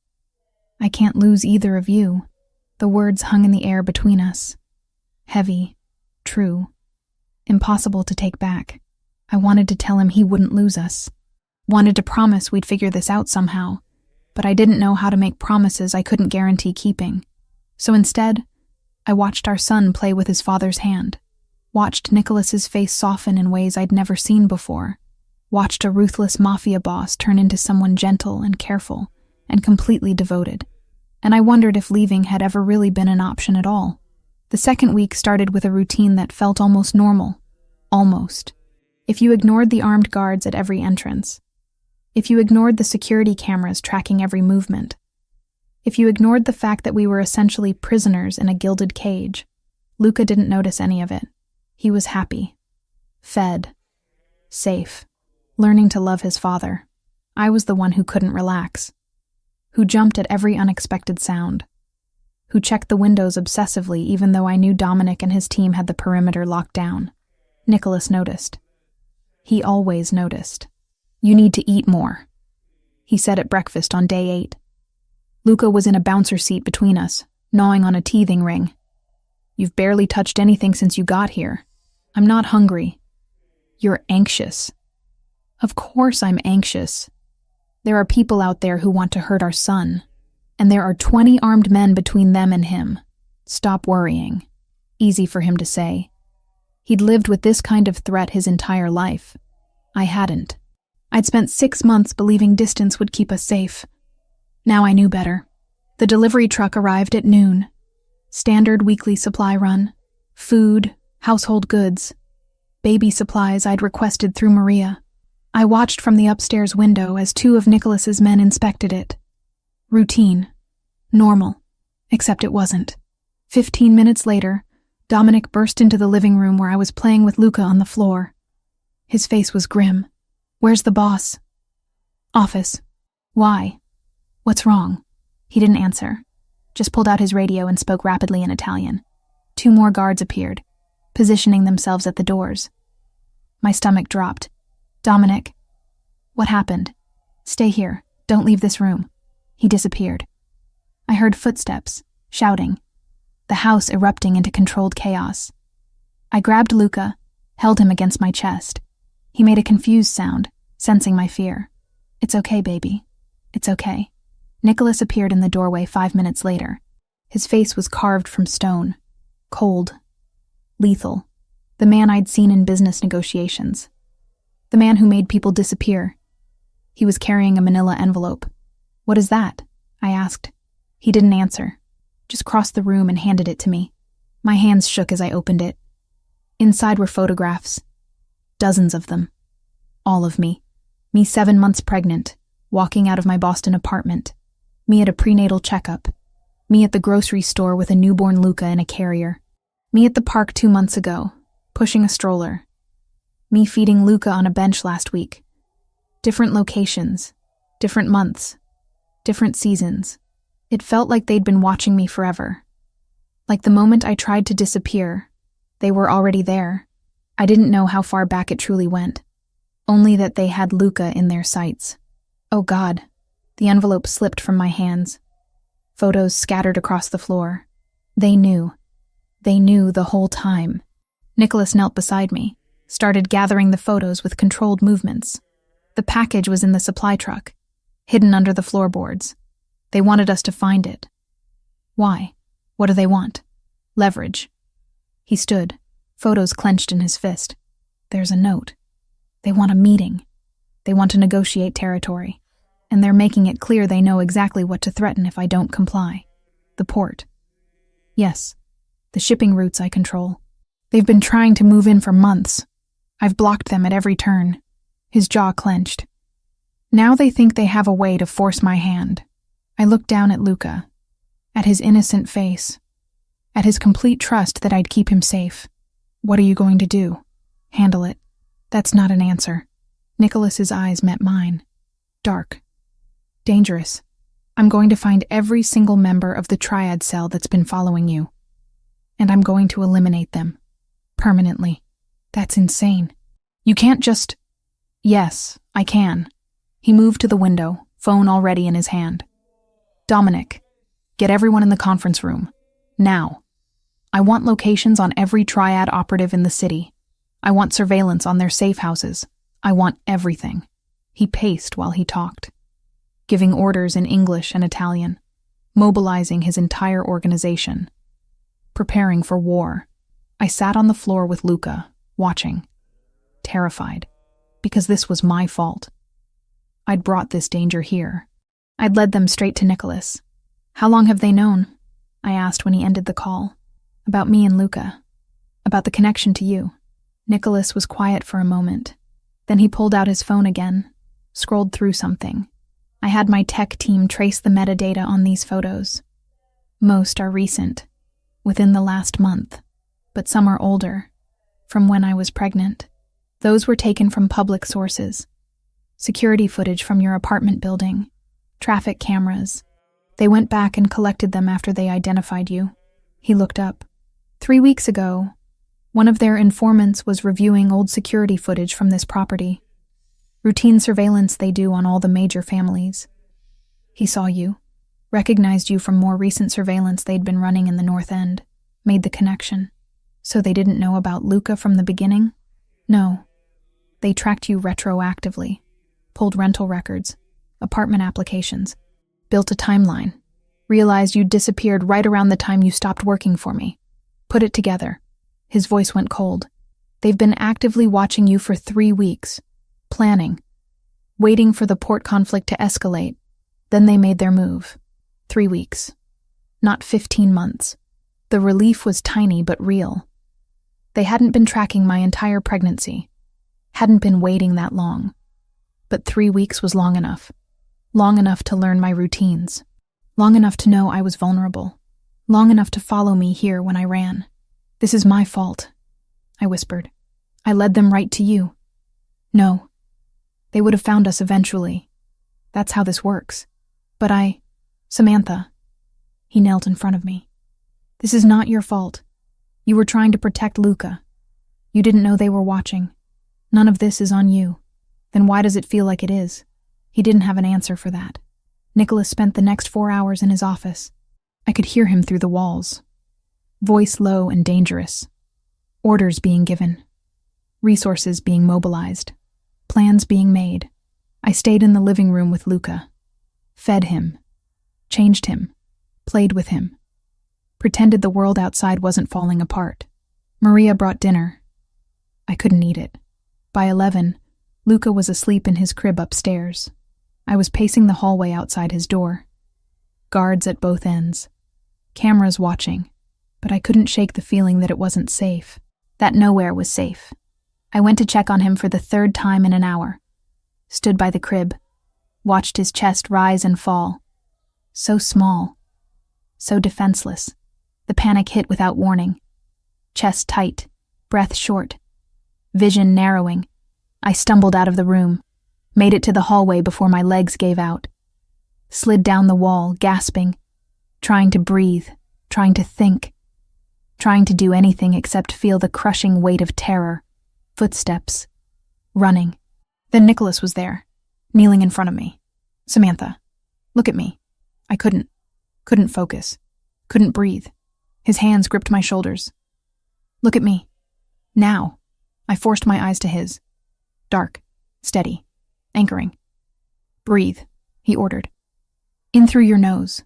I can't lose either of you." The words hung in the air between us. Heavy, true, impossible to take back. I wanted to tell him he wouldn't lose us. Wanted to promise we'd figure this out somehow, but I didn't know how to make promises I couldn't guarantee keeping. So instead, I watched our son play with his father's hand. Watched Nicholas's face soften in ways I'd never seen before. Watched a ruthless mafia boss turn into someone gentle and careful and completely devoted. And I wondered if leaving had ever really been an option at all. The second week started with a routine that felt almost normal. Almost. If you ignored the armed guards at every entrance. If you ignored the security cameras tracking every movement. If you ignored the fact that we were essentially prisoners in a gilded cage. Luca didn't notice any of it. He was happy. Fed. Safe. Learning to love his father. I was the one who couldn't relax. Who jumped at every unexpected sound. Who checked the windows obsessively even though I knew Dominic and his team had the perimeter locked down. Nicholas noticed. He always noticed. "You need to eat more," he said at breakfast on day 8. Luca was in a bouncer seat between us, gnawing on a teething ring. "You've barely touched anything since you got here. I'm not hungry." "You're anxious." "Of course I'm anxious. There are people out there who want to hurt our son, and there are 20 armed men between them and him. Stop worrying." Easy for him to say. He'd lived with this kind of threat his entire life. I hadn't. I'd spent 6 months believing distance would keep us safe. Now I knew better. The delivery truck arrived at noon. Standard weekly supply run. Food, household goods, baby supplies I'd requested through Maria. I watched from the upstairs window as 2 of Nicholas's men inspected it. Routine. Normal. Except it wasn't. 15 minutes later, Dominic burst into the living room where I was playing with Luca on the floor. His face was grim. "Where's the boss?" "Office." "Why?" "What's wrong?" He didn't answer. Just pulled out his radio and spoke rapidly in Italian. 2 more guards appeared, positioning themselves at the doors. My stomach dropped. "Dominic." "What happened?" "Stay here. Don't leave this room." He disappeared. I heard footsteps, shouting, the house erupting into controlled chaos. I grabbed Luca, held him against my chest. He made a confused sound, sensing my fear. "It's okay, baby. It's okay." Nicholas appeared in the doorway 5 minutes later. His face was carved from stone. Cold. Lethal. The man I'd seen in business negotiations. The man who made people disappear. He was carrying a manila envelope. "What is that?" I asked. He didn't answer, just crossed the room and handed it to me. My hands shook as I opened it. Inside were photographs. Dozens of them. All of me. Me 7 months pregnant, walking out of my Boston apartment. Me at a prenatal checkup. Me at the grocery store with a newborn Luca in a carrier. Me at the park 2 months ago, pushing a stroller. Me feeding Luca on a bench last week. Different locations, different months, different seasons. It felt like they'd been watching me forever. Like the moment I tried to disappear, they were already there. I didn't know how far back it truly went. only that they had Luca in their sights. Oh God, the envelope slipped from my hands. Photos scattered across the floor. They knew the whole time. Nicholas knelt beside me, started gathering the photos with controlled movements. The package was in the supply truck, hidden under the floorboards. They wanted us to find it. Why? What do they want? Leverage. He stood, photos clenched in his fist. There's a note. They want a meeting. They want to negotiate territory. And they're making it clear they know exactly what to threaten if I don't comply. The port. Yes, the shipping routes I control. They've been trying to move in for months. I've blocked them at every turn. His jaw clenched. Now they think they have a way to force my hand. I looked down at Luca, at his innocent face, at his complete trust that I'd keep him safe. What are you going to do? Handle it. That's not an answer. Nicholas's eyes met mine. Dark. Dangerous. I'm going to find every single member of the triad cell that's been following you. And I'm going to eliminate them. Permanently. That's insane. You can't just... Yes, I can. He moved to the window, phone already in his hand. Dominic, get everyone in the conference room. Now. I want locations on every triad operative in the city. I want surveillance on their safe houses. I want everything. He paced while he talked, giving orders in English and Italian, mobilizing his entire organization, preparing for war. I sat on the floor with Luca, watching, terrified, because this was my fault. I'd brought this danger here. I'd led them straight to Nicholas. How long have they known? I asked when he ended the call. About me and Luca. About the connection to you. Nicholas was quiet for a moment. Then he pulled out his phone again, scrolled through something. I had my tech team trace the metadata on these photos. Most are recent, within the last month, but some are older, from when I was pregnant. Those were taken from public sources. Security footage from your apartment building, traffic cameras. They went back and collected them after they identified you. He looked up. 3 weeks ago, one of their informants was reviewing old security footage from this property. Routine surveillance they do on all the major families. He saw you, recognized you from more recent surveillance they'd been running in the North End, made the connection. So they didn't know about Luca from the beginning? No. They tracked you retroactively, pulled rental records, apartment applications, built a timeline, realized you'd disappeared right around the time you stopped working for me. Put it together. His voice went cold. They've been actively watching you for 3 weeks, planning, waiting for the port conflict to escalate. Then they made their move. 3 weeks. Not 15 months. The relief was tiny but real. They hadn't been tracking my entire pregnancy. Hadn't been waiting that long. But 3 weeks was long enough. Long enough to learn my routines. Long enough to know I was vulnerable. Long enough to follow me here when I ran. This is my fault, I whispered. I led them right to you. No. They would have found us eventually. That's how this works. But Samantha. He knelt in front of me. This is not your fault. You were trying to protect Luca. You didn't know they were watching. None of this is on you. Then why does it feel like it is? He didn't have an answer for that. Nicholas spent the next 4 hours in his office. I could hear him through the walls. Voice low and dangerous. Orders being given. Resources being mobilized. Plans being made. I stayed in the living room with Luca. Fed him. Changed him. Played with him. Pretended the world outside wasn't falling apart. Maria brought dinner. I couldn't eat it. By 11, Luca was asleep in his crib upstairs. I was pacing the hallway outside his door. Guards at both ends. Cameras watching. But I couldn't shake the feeling that it wasn't safe. That nowhere was safe. I went to check on him for the 3rd time in an hour. Stood by the crib. Watched his chest rise and fall. So small. So defenseless. The panic hit without warning. Chest tight. Breath short. Vision narrowing. I stumbled out of the room. Made it to the hallway before my legs gave out. Slid down the wall, gasping. Trying to breathe. Trying to think. Trying to do anything except feel the crushing weight of terror. Footsteps. Running. Then Nicholas was there, kneeling in front of me. "Samantha, look at me." I couldn't focus, couldn't breathe. His hands gripped my shoulders. "Look at me. Now." I forced my eyes to his. Dark, steady, anchoring. "Breathe," he ordered. "In through your nose,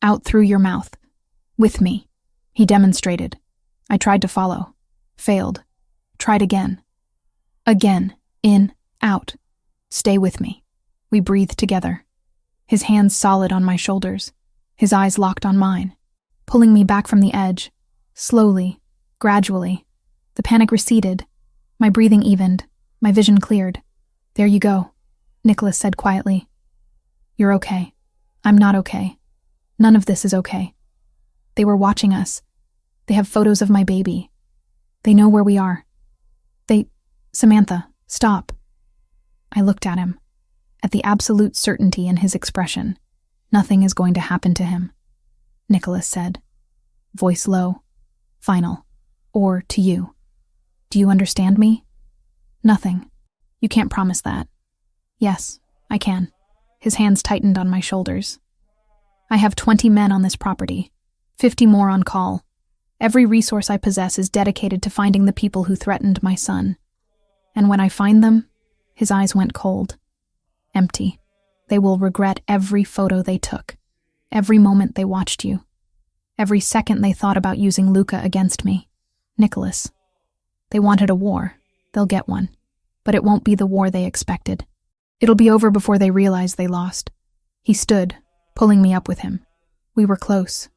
out through your mouth. With me," he demonstrated. I tried to follow. Failed. Tried again. Again. In, out. "Stay with me." We breathed together. His hands solid on my shoulders, his eyes locked on mine, pulling me back from the edge, slowly, gradually. The panic receded. My breathing evened. My vision cleared. "There you go," Nicholas said quietly. "You're okay. I'm not okay. None of this is okay. They were watching us. They have photos of my baby. They know where we are. Samantha, stop." I looked at him, at the absolute certainty in his expression. "Nothing is going to happen to him," Nicholas said, voice low, final. "Or to you. Do you understand me?" "Nothing. You can't promise that." "Yes, I can." His hands tightened on my shoulders. "I have 20 men on this property, 50 more on call. Every resource I possess is dedicated to finding the people who threatened my son. And when I find them," his eyes went cold, empty. "They will regret every photo they took, every moment they watched you, every second they thought about using Luca against me. Nicholas, they wanted a war. They'll get one. But it won't be the war they expected. It'll be over before they realize they lost." He stood, pulling me up with him. We were close.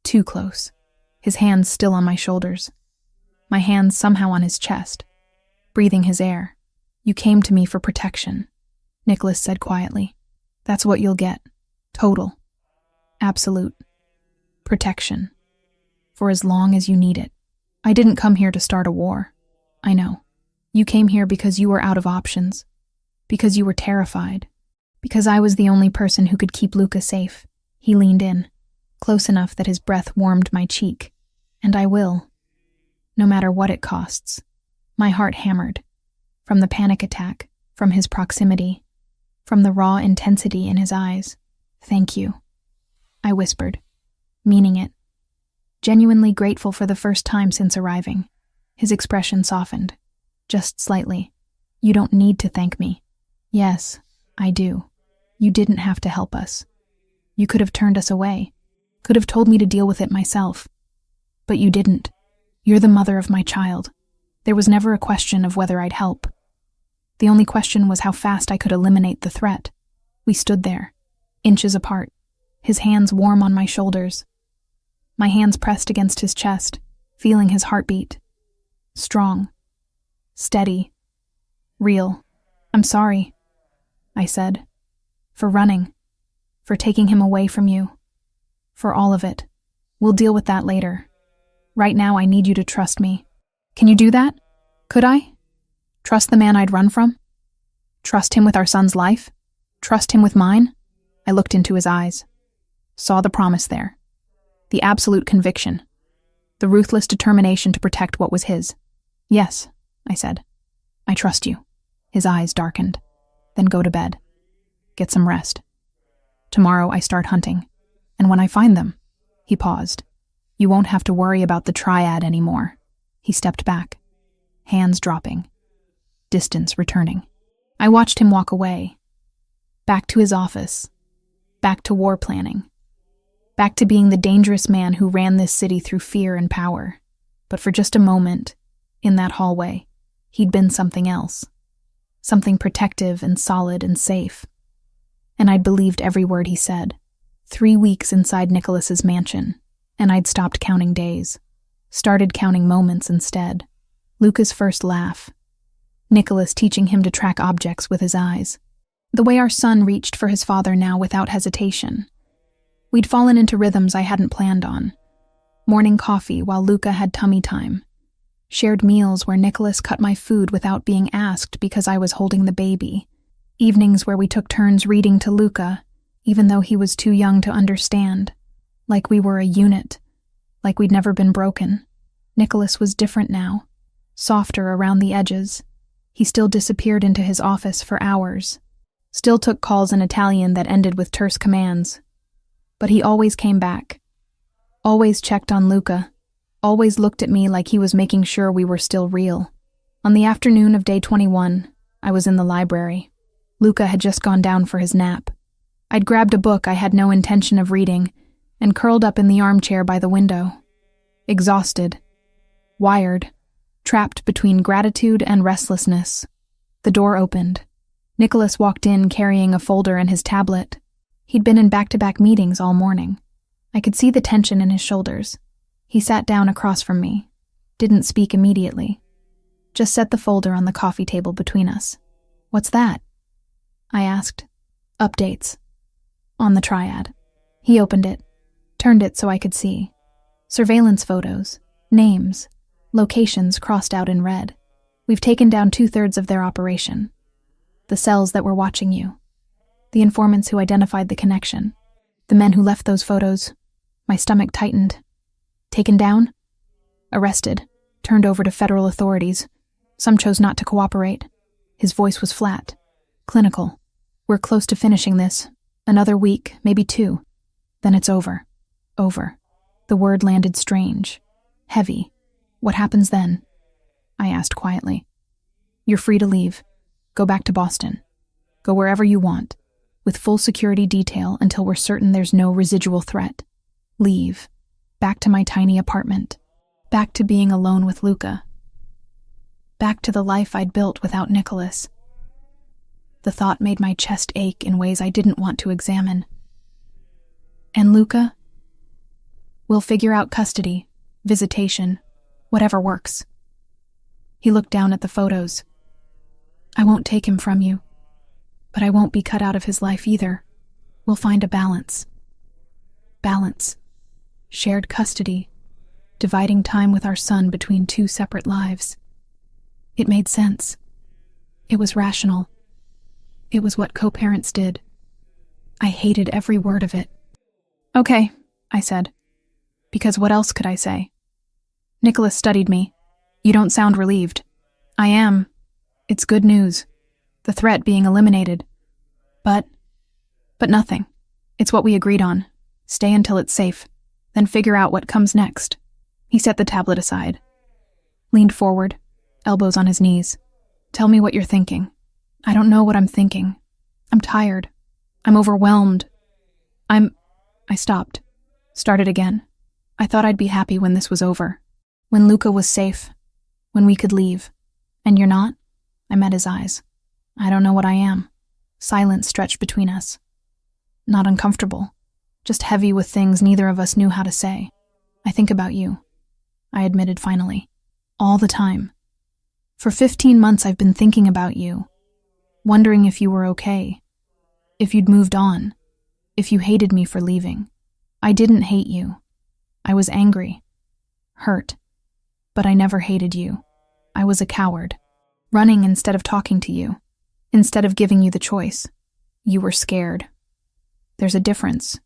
Too close. His hands still on my shoulders. My hands somehow on his chest. Breathing his air. "You came to me for protection," Nicholas said quietly. "That's what you'll get. Total. Absolute. Protection. For as long as you need it. I didn't come here to start a war. I know. You came here because you were out of options. Because you were terrified. Because I was the only person who could keep Luca safe." He leaned in, close enough that his breath warmed my cheek. "And I will. No matter what it costs." My heart hammered. From the panic attack, from his proximity, from the raw intensity in his eyes. "Thank you," I whispered, meaning it. Genuinely grateful for the first time since arriving. His expression softened, just slightly. "You don't need to thank me." "Yes, I do. You didn't have to help us. You could have turned us away, could have told me to deal with it myself. But you didn't. You're the mother of my child. There was never a question of whether I'd help. The only question was how fast I could eliminate the threat." We stood there, inches apart, his hands warm on my shoulders. My hands pressed against his chest, feeling his heartbeat. Strong. Steady. Real. "I'm sorry," I said. "For running. For taking him away from you. For all of it. We'll deal with that later. Right now I need you to trust me." "Can you do that? Could I? Trust the man I'd run from? Trust him with our son's life? Trust him with mine?" I looked into his eyes. Saw the promise there. The absolute conviction. The ruthless determination to protect what was his. "Yes," I said. "I trust you." His eyes darkened. "Then go to bed. Get some rest. Tomorrow I start hunting. And when I find them," he paused, "you won't have to worry about the triad anymore." He stepped back, hands dropping, distance returning. I watched him walk away, back to his office, back to war planning, back to being the dangerous man who ran this city through fear and power. But for just a moment, in that hallway, he'd been something else, something protective and solid and safe. And I'd believed every word he said. 3 weeks inside Nicholas's mansion, and I'd stopped counting days. Started counting moments instead. Luca's first laugh. Nicholas teaching him to track objects with his eyes. The way our son reached for his father now without hesitation. We'd fallen into rhythms I hadn't planned on. Morning coffee while Luca had tummy time. Shared meals where Nicholas cut my food without being asked because I was holding the baby. Evenings where we took turns reading to Luca, even though he was too young to understand. Like we were a unit. Like we'd never been broken. Nicholas was different now. Softer around the edges. He still disappeared into his office for hours, still took calls in Italian that ended with terse commands. But he always came back, always checked on Luca, always looked at me like he was making sure we were still real. On the afternoon of day 21, I was in the library. Luca had just gone down for his nap. I'd grabbed a book I had no intention of reading and curled up in the armchair by the window. Exhausted, wired, trapped between gratitude and restlessness. The door opened. Nicholas walked in carrying a folder and his tablet. He'd been in back-to-back meetings all morning. I could see the tension in his shoulders. He sat down across from me, didn't speak immediately. Just set the folder on the coffee table between us. "What's that?" I asked. "Updates. On the triad." He opened it, turned it so I could see. Surveillance photos, names, locations crossed out in red. "We've taken down 2/3 of their operation. The cells that were watching you. The informants who identified the connection. The men who left those photos." My stomach tightened. "Taken down?" "Arrested. Turned over to federal authorities. Some chose not to cooperate." His voice was flat, clinical. "We're close to finishing this. Another week, maybe 2. Then it's over. Over." The word landed strange, heavy. "What happens then?" I asked quietly. "You're free to leave. Go back to Boston. Go wherever you want, with full security detail until we're certain there's no residual threat. Leave. Back to my tiny apartment. Back to being alone with Luca. Back to the life I'd built without Nicholas." The thought made my chest ache in ways I didn't want to examine. "And Luca? We'll figure out custody, visitation, whatever works." He looked down at the photos. "I won't take him from you, but I won't be cut out of his life either. We'll find a balance. Balance. Shared custody, dividing time with our son between 2 separate lives." It made sense. It was rational. It was what co-parents did. I hated every word of it. "Okay," I said, because what else could I say? Nicholas studied me. "You don't sound relieved." "I am. It's good news. The threat being eliminated. But nothing. It's what we agreed on. Stay until it's safe, then figure out what comes next." He set the tablet aside, leaned forward, elbows on his knees. "Tell me what you're thinking." "I don't know what I'm thinking. I'm tired. I'm overwhelmed. I stopped. Started again. I thought I'd be happy when this was over. When Luca was safe. When we could leave. And you're not?" I met his eyes. "I don't know what I am." Silence stretched between us. Not uncomfortable. Just heavy with things neither of us knew how to say. "I think about you," I admitted finally. "All the time. For 15 months I've been thinking about you. Wondering if you were okay. If you'd moved on. If you hated me for leaving. I didn't hate you. I was angry. Hurt. But I never hated you. I was a coward. Running instead of talking to you. Instead of giving you the choice. You were scared. There's a difference.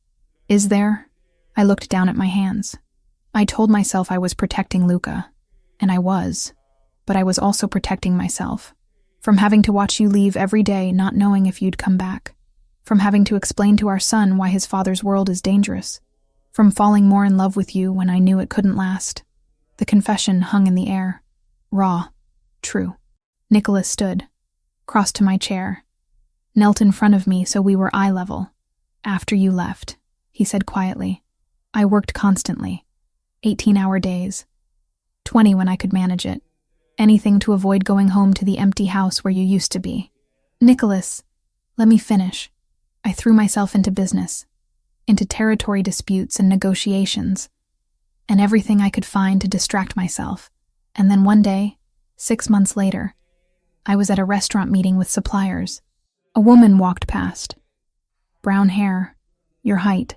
Is there?" I looked down at my hands. I told myself I was protecting Luca. And I was. But I was also protecting myself. From having to watch you leave every day not knowing if you'd come back. From having to explain to our son why his father's world is dangerous. From falling more in love with you when I knew it couldn't last. The confession hung in the air. Raw. True. Nicholas stood, crossed to my chair, knelt in front of me so we were eye level. "After you left," he said quietly, "I worked constantly. 18-hour days. 20 when I could manage it. Anything to avoid going home to the empty house where you used to be. Nicholas, let me finish. I threw myself into business, into territory disputes and negotiations, and everything I could find to distract myself. And then one day, 6 months later, I was at a restaurant meeting with suppliers. A woman walked past. Brown hair, your height.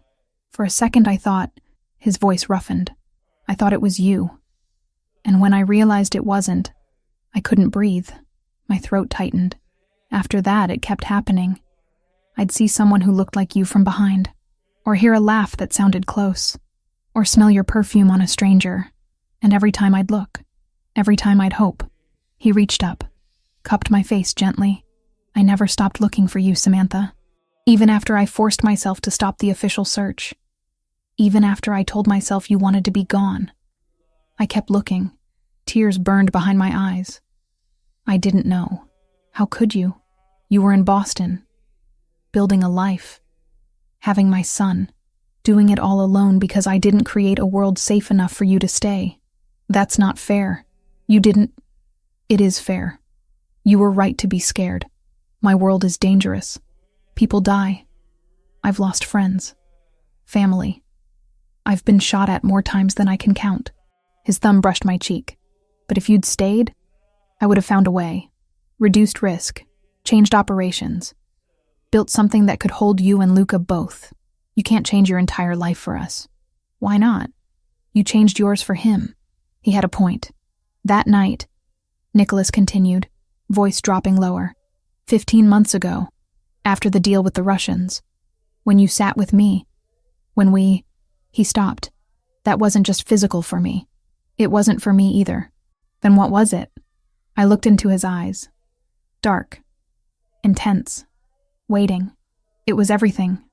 For a second I thought," his voice roughened, "I thought it was you. And when I realized it wasn't, I couldn't breathe. My throat tightened. After that, it kept happening. I'd see someone who looked like you from behind, or hear a laugh that sounded close, or smell your perfume on a stranger, and every time I'd look, every time I'd hope." He reached up, cupped my face gently. I never stopped looking for you, Samantha. Even after I forced myself to stop the official search. Even after I told myself you wanted to be gone. I kept looking. Tears burned behind my eyes. I didn't know. How could you? You were in Boston. Building a life. Having my son. Doing it all alone because I didn't create a world safe enough for you to stay. That's not fair. You didn't. It is fair. You were right to be scared. My world is dangerous. People die. I've lost friends. Family. I've been shot at more times than I can count. His thumb brushed my cheek. But if you'd stayed, I would have found a way. Reduced risk. Changed operations. Built something that could hold you and Luca both. You can't change your entire life for us. Why not? You changed yours for him. He had a point. That night, Nicholas continued, voice dropping lower. 15 months ago, after the deal with the Russians, when you sat with me, he stopped. That wasn't just physical for me. It wasn't for me either. Then what was it? I looked into his eyes. Dark. Intense. Waiting. It was everything,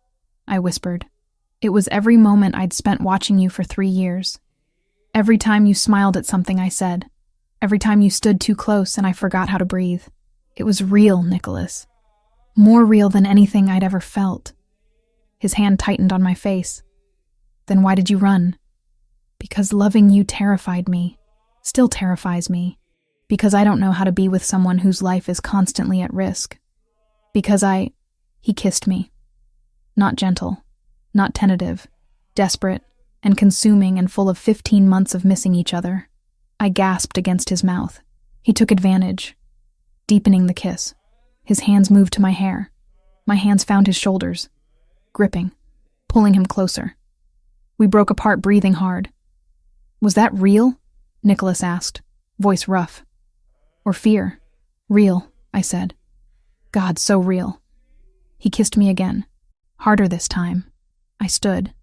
I whispered. It was every moment I'd spent watching you for 3 years. Every time you smiled at something I said. Every time you stood too close and I forgot how to breathe. It was real, Nicholas. More real than anything I'd ever felt. His hand tightened on my face. Then why did you run? Because loving you terrified me. Still terrifies me. Because I don't know how to be with someone whose life is constantly at risk. Because He kissed me. Not gentle. Not tentative. Desperate and consuming and full of 15 months of missing each other. I gasped against his mouth. He took advantage. Deepening the kiss. His hands moved to my hair. My hands found his shoulders. Gripping. Pulling him closer. We broke apart, breathing hard. Was that real? Nicholas asked, voice rough. Or fear? Real, I said. God, so real. He kissed me again. Harder this time. I stood,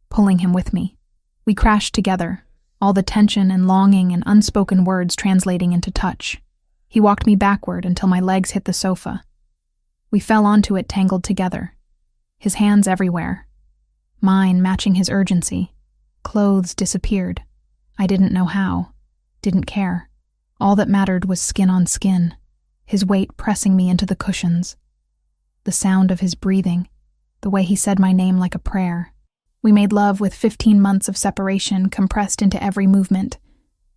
pulling him with me. We crashed together, all the tension and longing and unspoken words translating into touch. He walked me backward until my legs hit the sofa. We fell onto it tangled together. His hands everywhere. Mine matching his urgency. Clothes disappeared. I didn't know how. Didn't care. All that mattered was skin on skin. His weight pressing me into the cushions. The sound of his breathing. The way he said my name like a prayer. We made love with 15 months of separation compressed into every movement.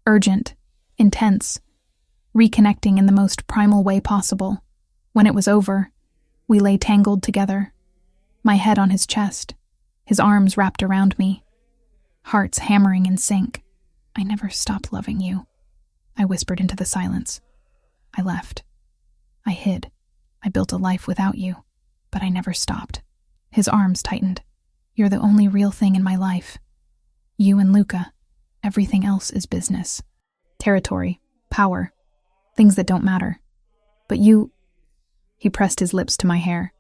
Urgent. Intense. Reconnecting in the most primal way possible. When it was over, we lay tangled together. My head on his chest. His arms wrapped around me. Hearts hammering in sync. I never stopped loving you. I whispered into the silence. I left. I hid. I built a life without you, but I never stopped. His arms tightened. You're the only real thing in my life. You and Luca. Everything else is business. Territory. Power. Things that don't matter. But you... He pressed his lips to my hair.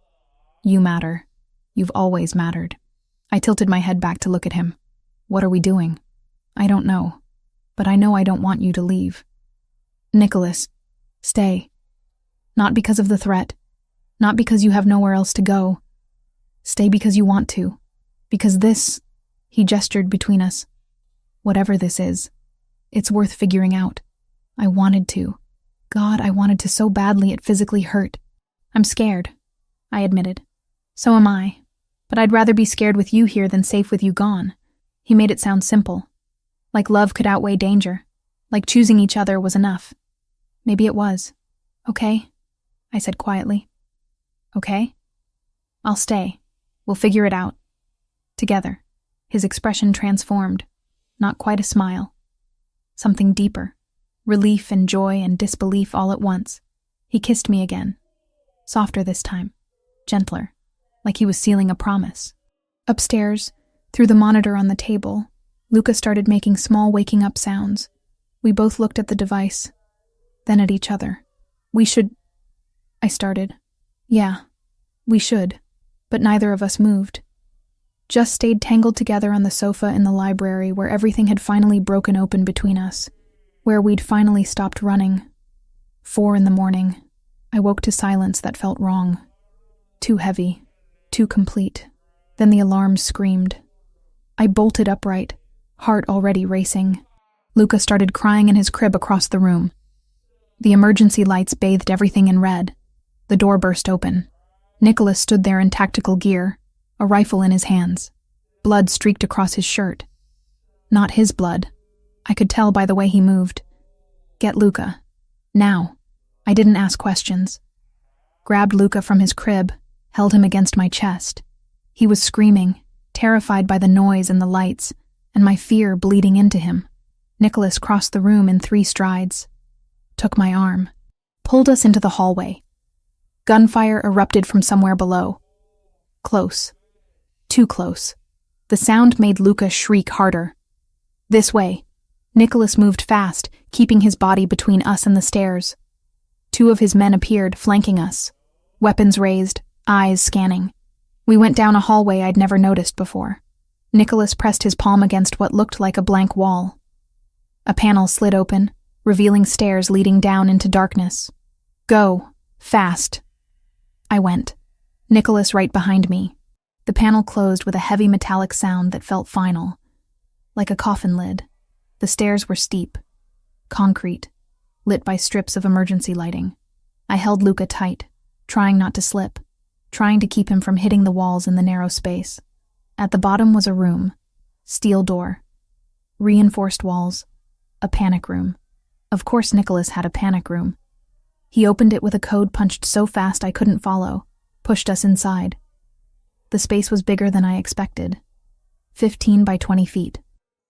You matter. You've always mattered. I tilted my head back to look at him. What are we doing? I don't know. But I know I don't want you to leave. Nicholas, stay. Not because of the threat. Not because you have nowhere else to go. Stay because you want to. Because this, he gestured between us. Whatever this is, it's worth figuring out. I wanted to. God, I wanted to so badly it physically hurt. I'm scared, I admitted. So am I. But I'd rather be scared with you here than safe with you gone. He made it sound simple. Like love could outweigh danger. Like choosing each other was enough. Maybe it was. Okay, I said quietly. Okay? I'll stay. We'll figure it out. Together. His expression transformed. Not quite a smile. Something deeper. Relief and joy and disbelief all at once. He kissed me again. Softer this time. Gentler. Like he was sealing a promise. Upstairs, through the monitor on the table, Luca started making small waking up sounds. We both looked at the device, then at each other. We should... I started. Yeah, we should. But neither of us moved. Just stayed tangled together on the sofa in the library where everything had finally broken open between us. Where we'd finally stopped running. 4 in the morning. I woke to silence that felt wrong. Too heavy, too complete. Then the alarm screamed. I bolted upright, heart already racing. Luca started crying in his crib across the room. The emergency lights bathed everything in red. The door burst open. Nicholas stood there in tactical gear, a rifle in his hands. Blood streaked across his shirt. Not his blood. I could tell by the way he moved. Get Luca. Now. I didn't ask questions. Grabbed Luca from his crib, held him against my chest. He was screaming, terrified by the noise and the lights, and my fear bleeding into him. Nicholas crossed the room in 3 strides, took my arm, pulled us into the hallway. Gunfire erupted from somewhere below. Close. Too close. The sound made Luca shriek harder. This way. Nicholas moved fast, keeping his body between us and the stairs. 2 of his men appeared, flanking us. Weapons raised, eyes scanning. We went down a hallway I'd never noticed before. Nicholas pressed his palm against what looked like a blank wall. A panel slid open, revealing stairs leading down into darkness. Go. Fast. I went. Nicholas right behind me. The panel closed with a heavy metallic sound that felt final. Like a coffin lid. The stairs were steep. Concrete. Lit by strips of emergency lighting. I held Luca tight, trying not to slip, trying to keep him from hitting the walls in the narrow space. At the bottom was a room. Steel door. Reinforced walls. A panic room. Of course Nicholas had a panic room. He opened it with a code punched so fast I couldn't follow, pushed us inside. The space was bigger than I expected. 15 by 20 feet.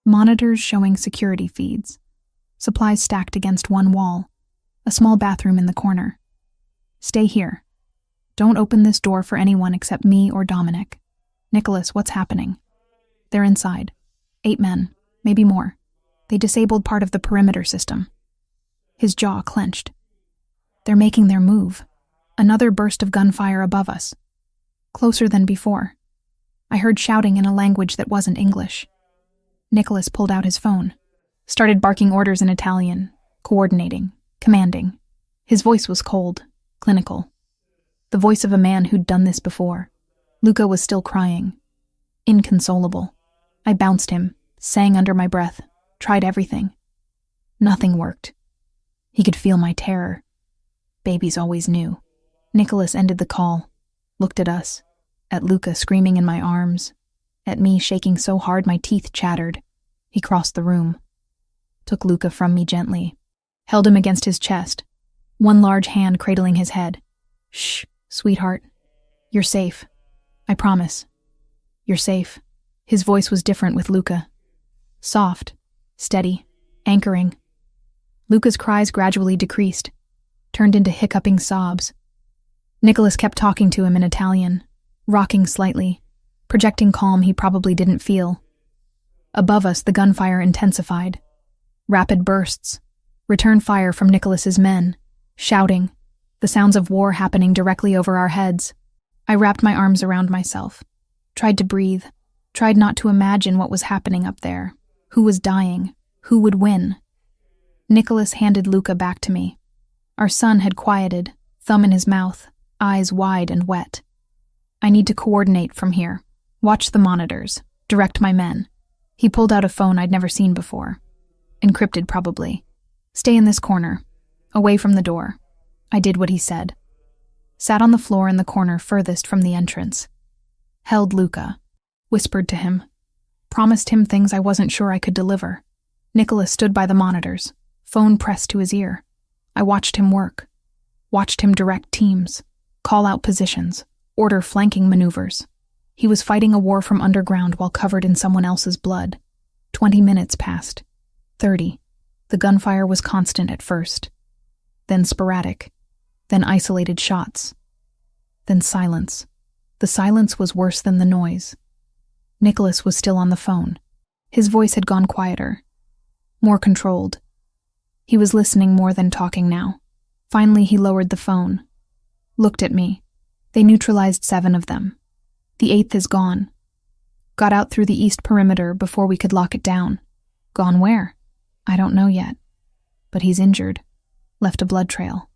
Monitors showing security feeds. Supplies stacked against one wall. A small bathroom in the corner. Stay here. Don't open this door for anyone except me or Dominic. Nicholas, what's happening? They're inside. 8 men, maybe more. They disabled part of the perimeter system. His jaw clenched. They're making their move. Another burst of gunfire above us. Closer than before. I heard shouting in a language that wasn't English. Nicholas pulled out his phone. Started barking orders in Italian, coordinating, commanding. His voice was cold, clinical. The voice of a man who'd done this before. Luca was still crying. Inconsolable. I bounced him, sang under my breath, tried everything. Nothing worked. He could feel my terror. Babies always knew. Nicholas ended the call, looked at us, at Luca screaming in my arms, at me shaking so hard my teeth chattered. He crossed the room. Took Luca from me gently, held him against his chest, one large hand cradling his head. Shh, sweetheart. You're safe. I promise. You're safe. His voice was different with Luca. Soft, steady, anchoring. Luca's cries gradually decreased, turned into hiccuping sobs. Nicholas kept talking to him in Italian, rocking slightly, projecting calm he probably didn't feel. Above us, the gunfire intensified. Rapid bursts. Return fire from Nicholas's men. Shouting. The sounds of war happening directly over our heads. I wrapped my arms around myself. Tried to breathe. Tried not to imagine what was happening up there. Who was dying? Who would win? Nicholas handed Luca back to me. Our son had quieted, thumb in his mouth, eyes wide and wet. I need to coordinate from here. Watch the monitors. Direct my men. He pulled out a phone I'd never seen before. Encrypted, probably. Stay in this corner, away from the door. I did what he said. Sat on the floor in the corner furthest from the entrance. Held Luca. Whispered to him. Promised him things I wasn't sure I could deliver. Nicholas stood by the monitors, phone pressed to his ear. I watched him work. Watched him direct teams. Call out positions. Order flanking maneuvers. He was fighting a war from underground while covered in someone else's blood. 20 minutes passed. 30. The gunfire was constant at first. Then sporadic. Then isolated shots. Then silence. The silence was worse than the noise. Nicholas was still on the phone. His voice had gone quieter. More controlled. He was listening more than talking now. Finally, he lowered the phone. Looked at me. They neutralized 7 of them. The 8th is gone. Got out through the east perimeter before we could lock it down. Gone where? I don't know yet. But he's injured. Left a blood trail.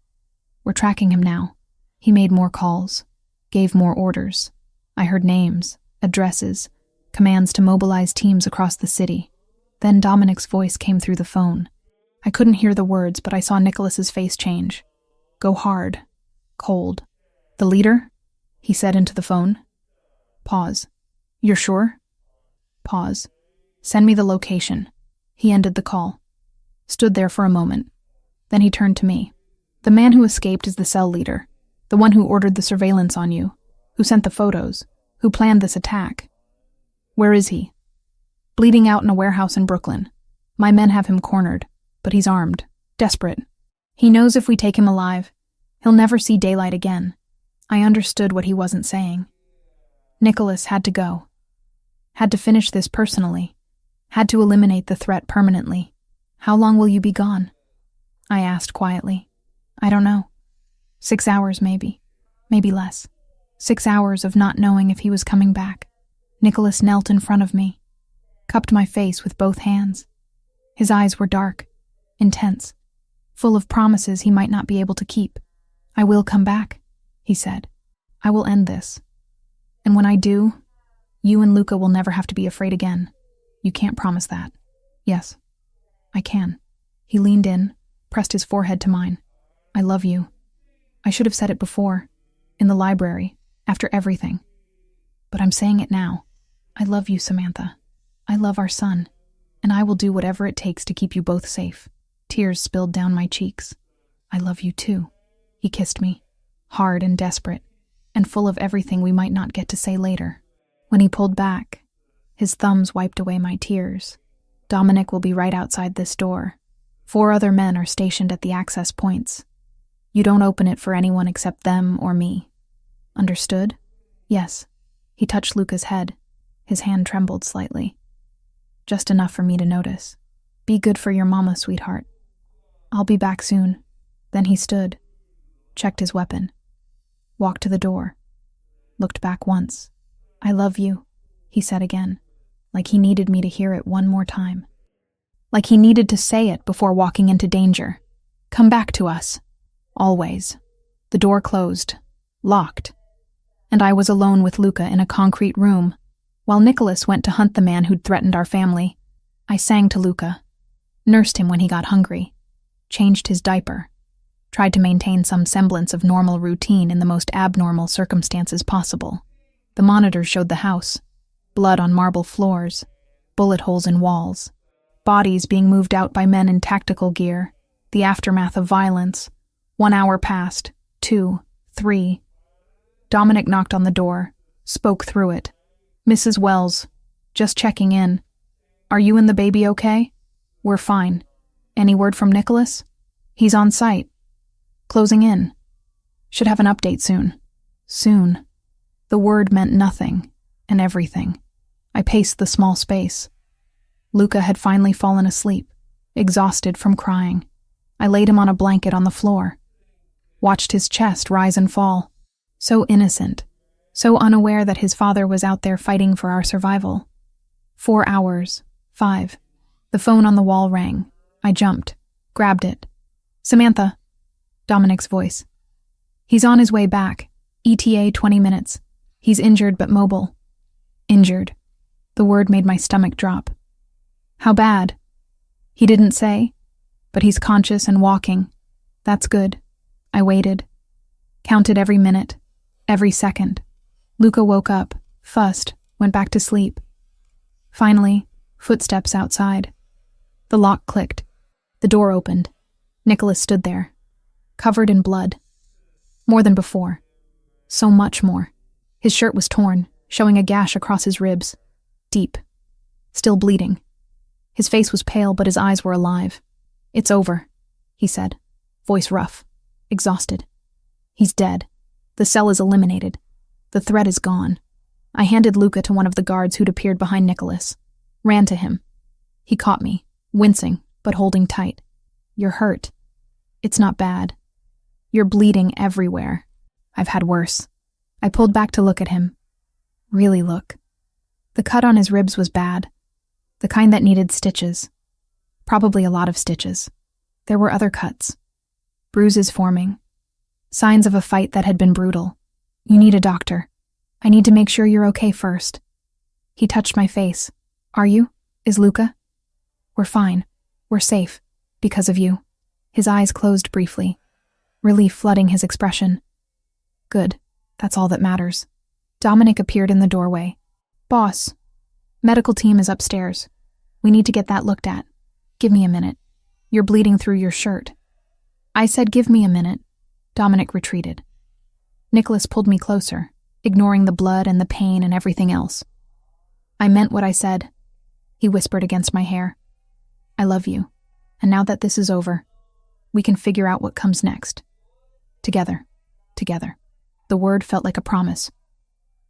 We're tracking him now. He made more calls, gave more orders. I heard names, addresses, commands to mobilize teams across the city. Then Dominic's voice came through the phone. I couldn't hear the words, but I saw Nicholas's face change. Go hard. Cold. The leader? He said into the phone. Pause. You're sure? Pause. Send me the location. He ended the call. Stood there for a moment. Then he turned to me. The man who escaped is the cell leader. The one who ordered the surveillance on you. Who sent the photos. Who planned this attack. Where is he? Bleeding out in a warehouse in Brooklyn. My men have him cornered, but he's armed. Desperate. He knows if we take him alive, he'll never see daylight again. I understood what he wasn't saying. Nicholas had to go. Had to finish this personally. Had to eliminate the threat permanently. How long will you be gone? I asked quietly. I don't know. 6 hours maybe. Maybe less. 6 hours of not knowing if he was coming back. Nicholas knelt in front of me, cupped my face with both hands. His eyes were dark, intense, full of promises he might not be able to keep. I will come back, he said. I will end this. And when I do, you and Luca will never have to be afraid again. You can't promise that. Yes, I can. He leaned in, pressed his forehead to mine. I love you. I should have said it before, in the library, after everything. But I'm saying it now. I love you, Samantha. I love our son, and I will do whatever it takes to keep you both safe. Tears spilled down my cheeks. I love you too. He kissed me, hard and desperate, and full of everything we might not get to say later. When he pulled back, his thumbs wiped away my tears. Dominic will be right outside this door. 4 other men are stationed at the access points. You don't open it for anyone except them or me. Understood? Yes. He touched Luca's head. His hand trembled slightly. Just enough for me to notice. Be good for your mama, sweetheart. I'll be back soon. Then he stood, checked his weapon, walked to the door, looked back once. I love you, he said again, like he needed me to hear it one more time. Like he needed to say it before walking into danger. Come back to us. Always. The door closed, locked, and I was alone with Luca in a concrete room, while Nicholas went to hunt the man who'd threatened our family. I sang to Luca, nursed him when he got hungry, changed his diaper, tried to maintain some semblance of normal routine in the most abnormal circumstances possible. The monitors showed the house, blood on marble floors, bullet holes in walls, bodies being moved out by men in tactical gear, the aftermath of violence. 1 hour passed, 2, 3. Dominic knocked on the door, spoke through it. Mrs. Wells, just checking in. Are you and the baby okay? We're fine. Any word from Nicholas? He's on site. Closing in. Should have an update soon. Soon. The word meant nothing, and everything. I paced the small space. Luca had finally fallen asleep, exhausted from crying. I laid him on a blanket on the floor. Watched his chest rise and fall. So innocent. So unaware that his father was out there fighting for our survival. 4 hours. 5. The phone on the wall rang. I jumped. Grabbed it. Samantha. Dominic's voice. He's on his way back. ETA 20 minutes. He's injured but mobile. Injured. The word made my stomach drop. How bad? He didn't say, but he's conscious and walking. That's good. I waited. Counted every minute. Every second. Luca woke up, fussed, went back to sleep. Finally, footsteps outside. The lock clicked. The door opened. Nicholas stood there, covered in blood. More than before. So much more. His shirt was torn, showing a gash across his ribs. Deep. Still bleeding. His face was pale, but his eyes were alive. It's over, he said, voice rough, exhausted. He's dead. The cell is eliminated. The threat is gone. I handed Luca to one of the guards who'd appeared behind Nicholas. Ran to him. He caught me, wincing, but holding tight. You're hurt. It's not bad. You're bleeding everywhere. I've had worse. I pulled back to look at him. Really look. The cut on his ribs was bad. The kind that needed stitches. Probably a lot of stitches. There were other cuts. bruises forming. Signs of a fight that had been brutal. You need a doctor. I need to make sure you're okay first. He touched my face. Are you? Is Luca? We're fine. We're safe. Because of you. His eyes closed briefly, relief flooding his expression. Good. That's all that matters. Dominic appeared in the doorway. Boss, medical team is upstairs. We need to get that looked at. Give me a minute. You're bleeding through your shirt. I said give me a minute. Dominic retreated. Nicholas pulled me closer, ignoring the blood and the pain and everything else. I meant what I said. He whispered against my hair. I love you, and now that this is over, we can figure out what comes next. Together. Together. The word felt like a promise.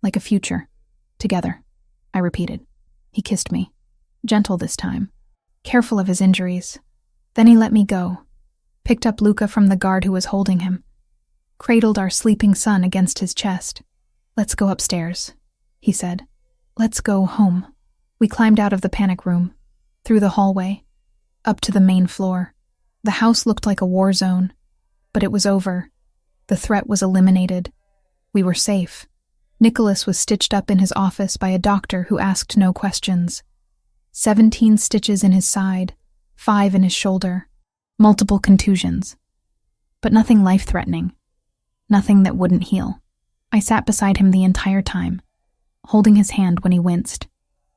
Like a future. Together. I repeated. He kissed me. Gentle this time. Careful of his injuries. Then he let me go. Picked up Luca from the guard who was holding him. Cradled our sleeping son against his chest. Let's go upstairs, he said. Let's go home. We climbed out of the panic room. Through the hallway. Up to the main floor. The house looked like a war zone. But it was over. The threat was eliminated. We were safe. Nicholas was stitched up in his office by a doctor who asked no questions. 17 stitches in his side, 5 in his shoulder, multiple contusions. But nothing life-threatening. Nothing that wouldn't heal. I sat beside him the entire time, holding his hand when he winced,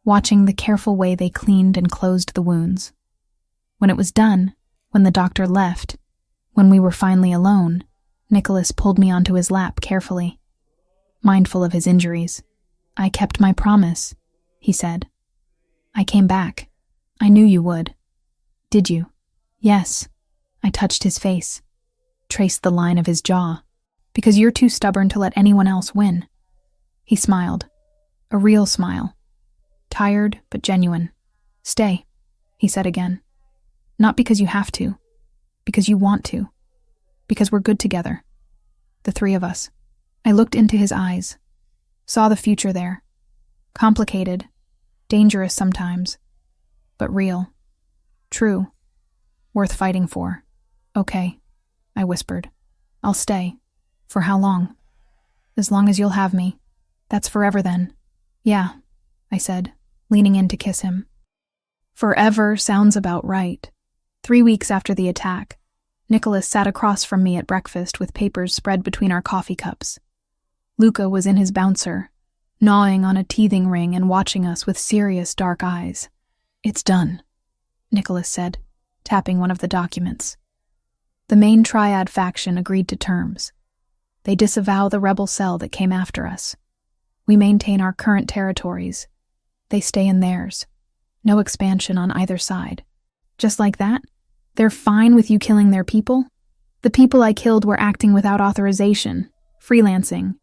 watching the careful way they cleaned and closed the wounds. When it was done, when the doctor left, when we were finally alone, Nicholas pulled me onto his lap carefully. Mindful of his injuries. I kept my promise, he said. I came back. I knew you would. Did you? Yes. I touched his face, traced the line of his jaw. Because you're too stubborn to let anyone else win. He smiled. A real smile. Tired, but genuine. Stay, he said again. Not because you have to. Because you want to. Because we're good together. The three of us. I looked into his eyes. Saw the future there. Complicated. Dangerous sometimes. But real. True. Worth fighting for. Okay, I whispered. I'll stay. For how long? As long as you'll have me. That's forever then. Yeah, I said, leaning in to kiss him. Forever sounds about right. 3 weeks after the attack, Nicholas sat across from me at breakfast with papers spread between our coffee cups. Luca was in his bouncer, gnawing on a teething ring and watching us with serious dark eyes. It's done, Nicholas said, tapping one of the documents. The main triad faction agreed to terms. They disavow the rebel cell that came after us. We maintain our current territories. They stay in theirs. No expansion on either side. Just like that, they're fine with you killing their people? The people I killed were acting without authorization, freelancing.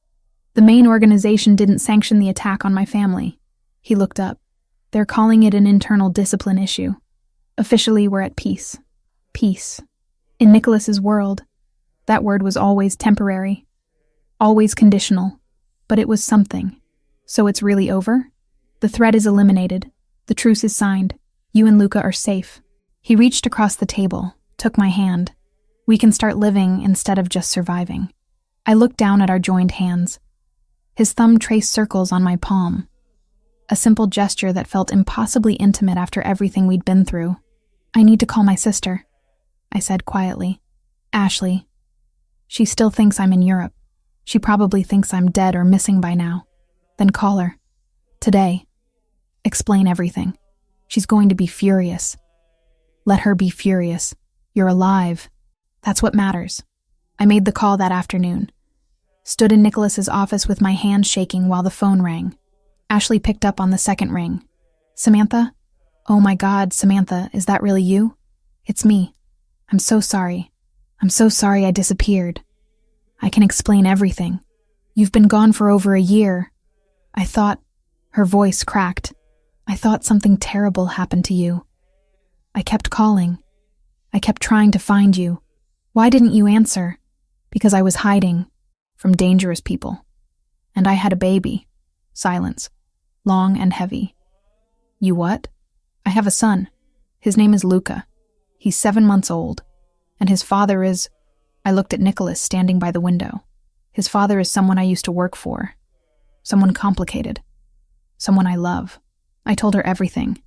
The main organization didn't sanction the attack on my family. He looked up. They're calling it an internal discipline issue. Officially, we're at peace. Peace. In Nicholas's world, that word was always temporary. Always conditional, but it was something. So it's really over? The threat is eliminated. The truce is signed. You and Luca are safe. He reached across the table, took my hand. We can start living instead of just surviving. I looked down at our joined hands. His thumb traced circles on my palm. A simple gesture that felt impossibly intimate after everything we'd been through. I need to call my sister, I said quietly. Ashley. She still thinks I'm in Europe. She probably thinks I'm dead or missing by now. Then call her. Today. Explain everything. She's going to be furious. Let her be furious. You're alive. That's what matters. I made the call that afternoon. Stood in Nicholas's office with my hand shaking while the phone rang. Ashley picked up on the second ring. Samantha? Oh my God, Samantha, is that really you? It's me. I'm so sorry. I'm so sorry I disappeared. I can explain everything. You've been gone for over a year. I thought, her voice cracked. I thought something terrible happened to you. I kept calling. I kept trying to find you. Why didn't you answer? Because I was hiding from dangerous people. And I had a baby. Silence. Long and heavy. You what? I have a son. His name is Luca. He's 7 months old. And his father is... I looked at Nicholas standing by the window. His father is someone I used to work for. Someone complicated. Someone I love. I told her everything.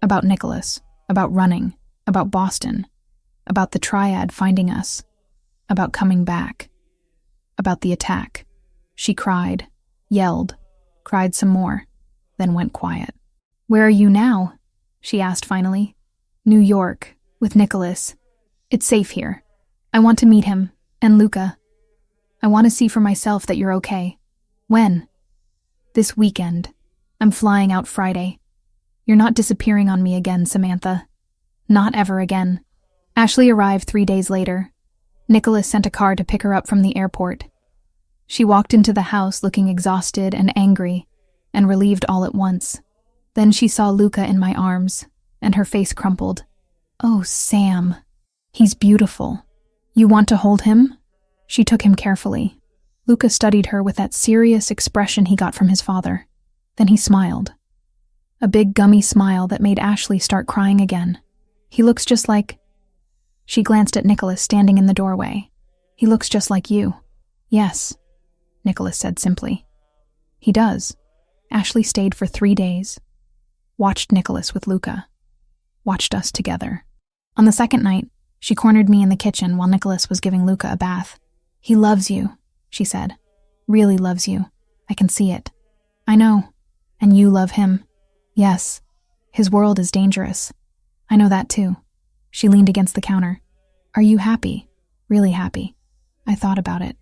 About Nicholas, about running, about Boston, about the triad finding us, about coming back, about the attack. She cried, yelled, cried some more, then went quiet. "Where are you now?" she asked finally. "New York, with Nicholas. It's safe here. I want to meet him, and Luca. I want to see for myself that you're okay." "When?" "This weekend. I'm flying out Friday. You're not disappearing on me again, Samantha. Not ever again." Ashley arrived 3 days later. Nicholas sent a car to pick her up from the airport. She walked into the house looking exhausted and angry, and relieved all at once. Then she saw Luca in my arms, and her face crumpled. "Oh, Sam. He's beautiful. You want to hold him?" She took him carefully. Luca studied her with that serious expression he got from his father. Then he smiled. A big gummy smile that made Ashley start crying again. "He looks just like..." She glanced at Nicholas standing in the doorway. "He looks just like you." "Yes," Nicholas said simply. "He does." Ashley stayed for 3 days. Watched Nicholas with Luca. Watched us together. On the second night, she cornered me in the kitchen while Nicholas was giving Luca a bath. "He loves you," she said. "Really loves you. I can see it." "I know. And you love him." "Yes. His world is dangerous." "I know that too." She leaned against the counter. "Are you happy? Really happy?" I thought about it.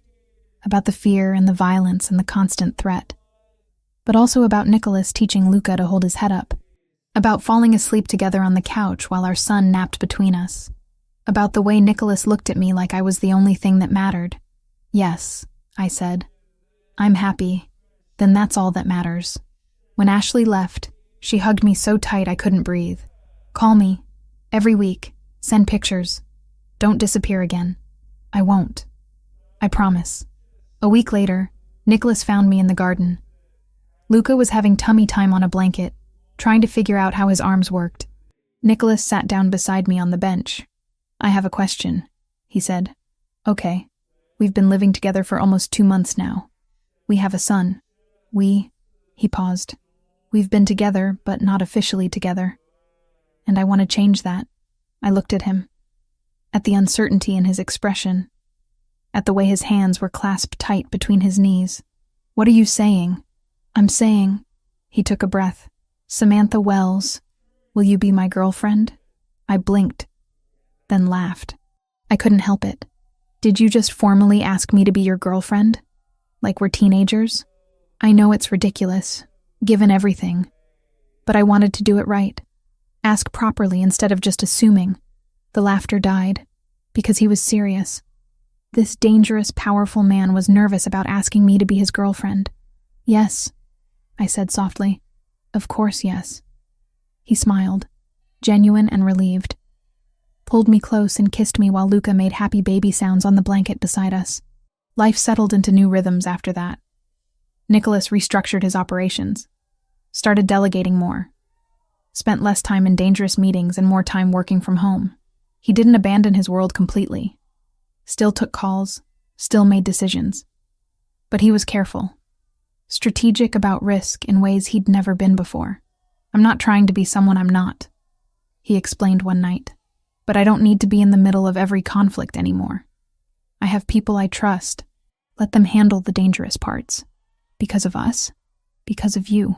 About the fear and the violence and the constant threat. But also about Nicholas teaching Luca to hold his head up. About falling asleep together on the couch while our son napped between us. About the way Nicholas looked at me like I was the only thing that mattered. "Yes," I said. "I'm happy. Then that's all that matters." When Ashley left, she hugged me so tight I couldn't breathe. "Call me. Every week. Send pictures. Don't disappear again." "I won't. I promise." A week later, Nicholas found me in the garden. Luca was having tummy time on a blanket, trying to figure out how his arms worked. Nicholas sat down beside me on the bench. "I have a question," he said. "Okay. We've been living together for almost 2 months now. We have a son. He paused. "We've been together, but not officially together. And I want to change that." I looked at him. At the uncertainty in his expression. At the way his hands were clasped tight between his knees. "What are you saying?" "I'm saying," he took a breath, "Samantha Wells, will you be my girlfriend?" I blinked, then laughed. I couldn't help it. "Did you just formally ask me to be your girlfriend? Like we're teenagers?" I know it's ridiculous, given everything. But I wanted to do it right. Ask properly instead of just assuming. The laughter died, because he was serious. This dangerous, powerful man was nervous about asking me to be his girlfriend. "Yes," I said softly. "Of course, yes." He smiled, genuine and relieved. Pulled me close and kissed me while Luca made happy baby sounds on the blanket beside us. Life settled into new rhythms after that. Nicholas restructured his operations. Started delegating more. Spent less time in dangerous meetings and more time working from home. He didn't abandon his world completely. Still took calls, still made decisions. But he was careful. Strategic about risk in ways he'd never been before. "I'm not trying to be someone I'm not," he explained one night. "But I don't need to be in the middle of every conflict anymore. I have people I trust. Let them handle the dangerous parts. Because of us. Because of you.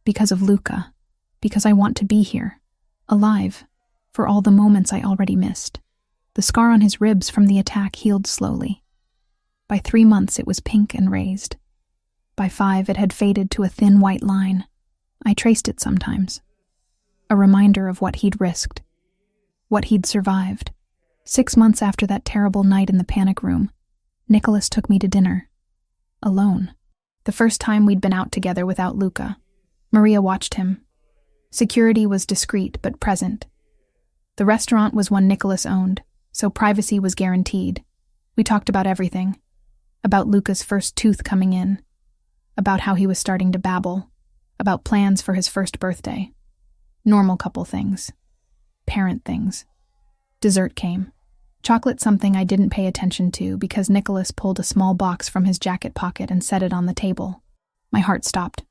Because of Luca. Because I want to be here. Alive. For all the moments I already missed." The scar on his ribs from the attack healed slowly. By 3 months it was pink and raised. By 5 it had faded to a thin white line. I traced it sometimes. A reminder of what he'd risked. What he'd survived. 6 months after that terrible night in the panic room, Nicholas took me to dinner. Alone. The first time we'd been out together without Luca. Maria watched him. Security was discreet but present. The restaurant was one Nicholas owned, so privacy was guaranteed. We talked about everything. About Luca's first tooth coming in. About how he was starting to babble. About plans for his first birthday. Normal couple things. Parent things. Dessert came. Chocolate something I didn't pay attention to because Nicholas pulled a small box from his jacket pocket and set it on the table. My heart stopped.